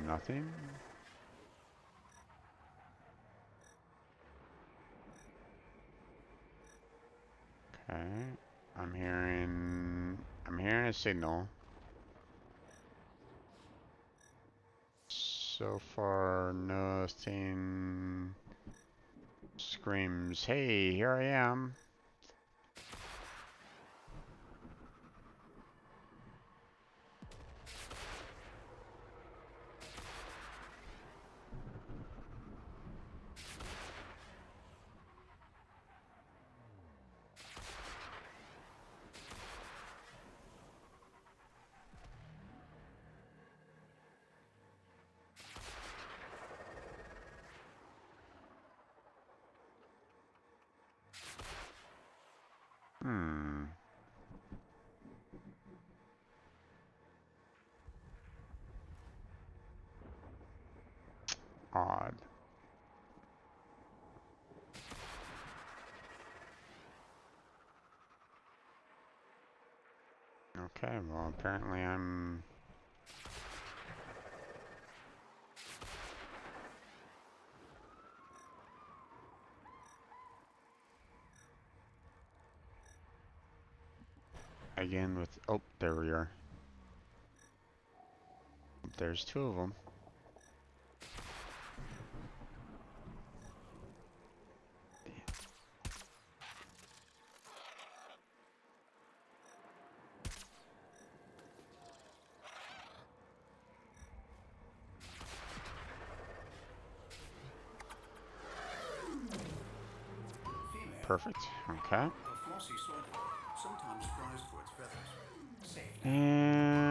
Nothing. Okay. I'm hearing a signal. So far nothing screams, "Hey, here I am." odd. Okay, well apparently I'm... Again with... Oh, there we are. There's two of them. Female. Perfect. Okay. A flossy sawdog, sometimes prized for its feathers. Safe. And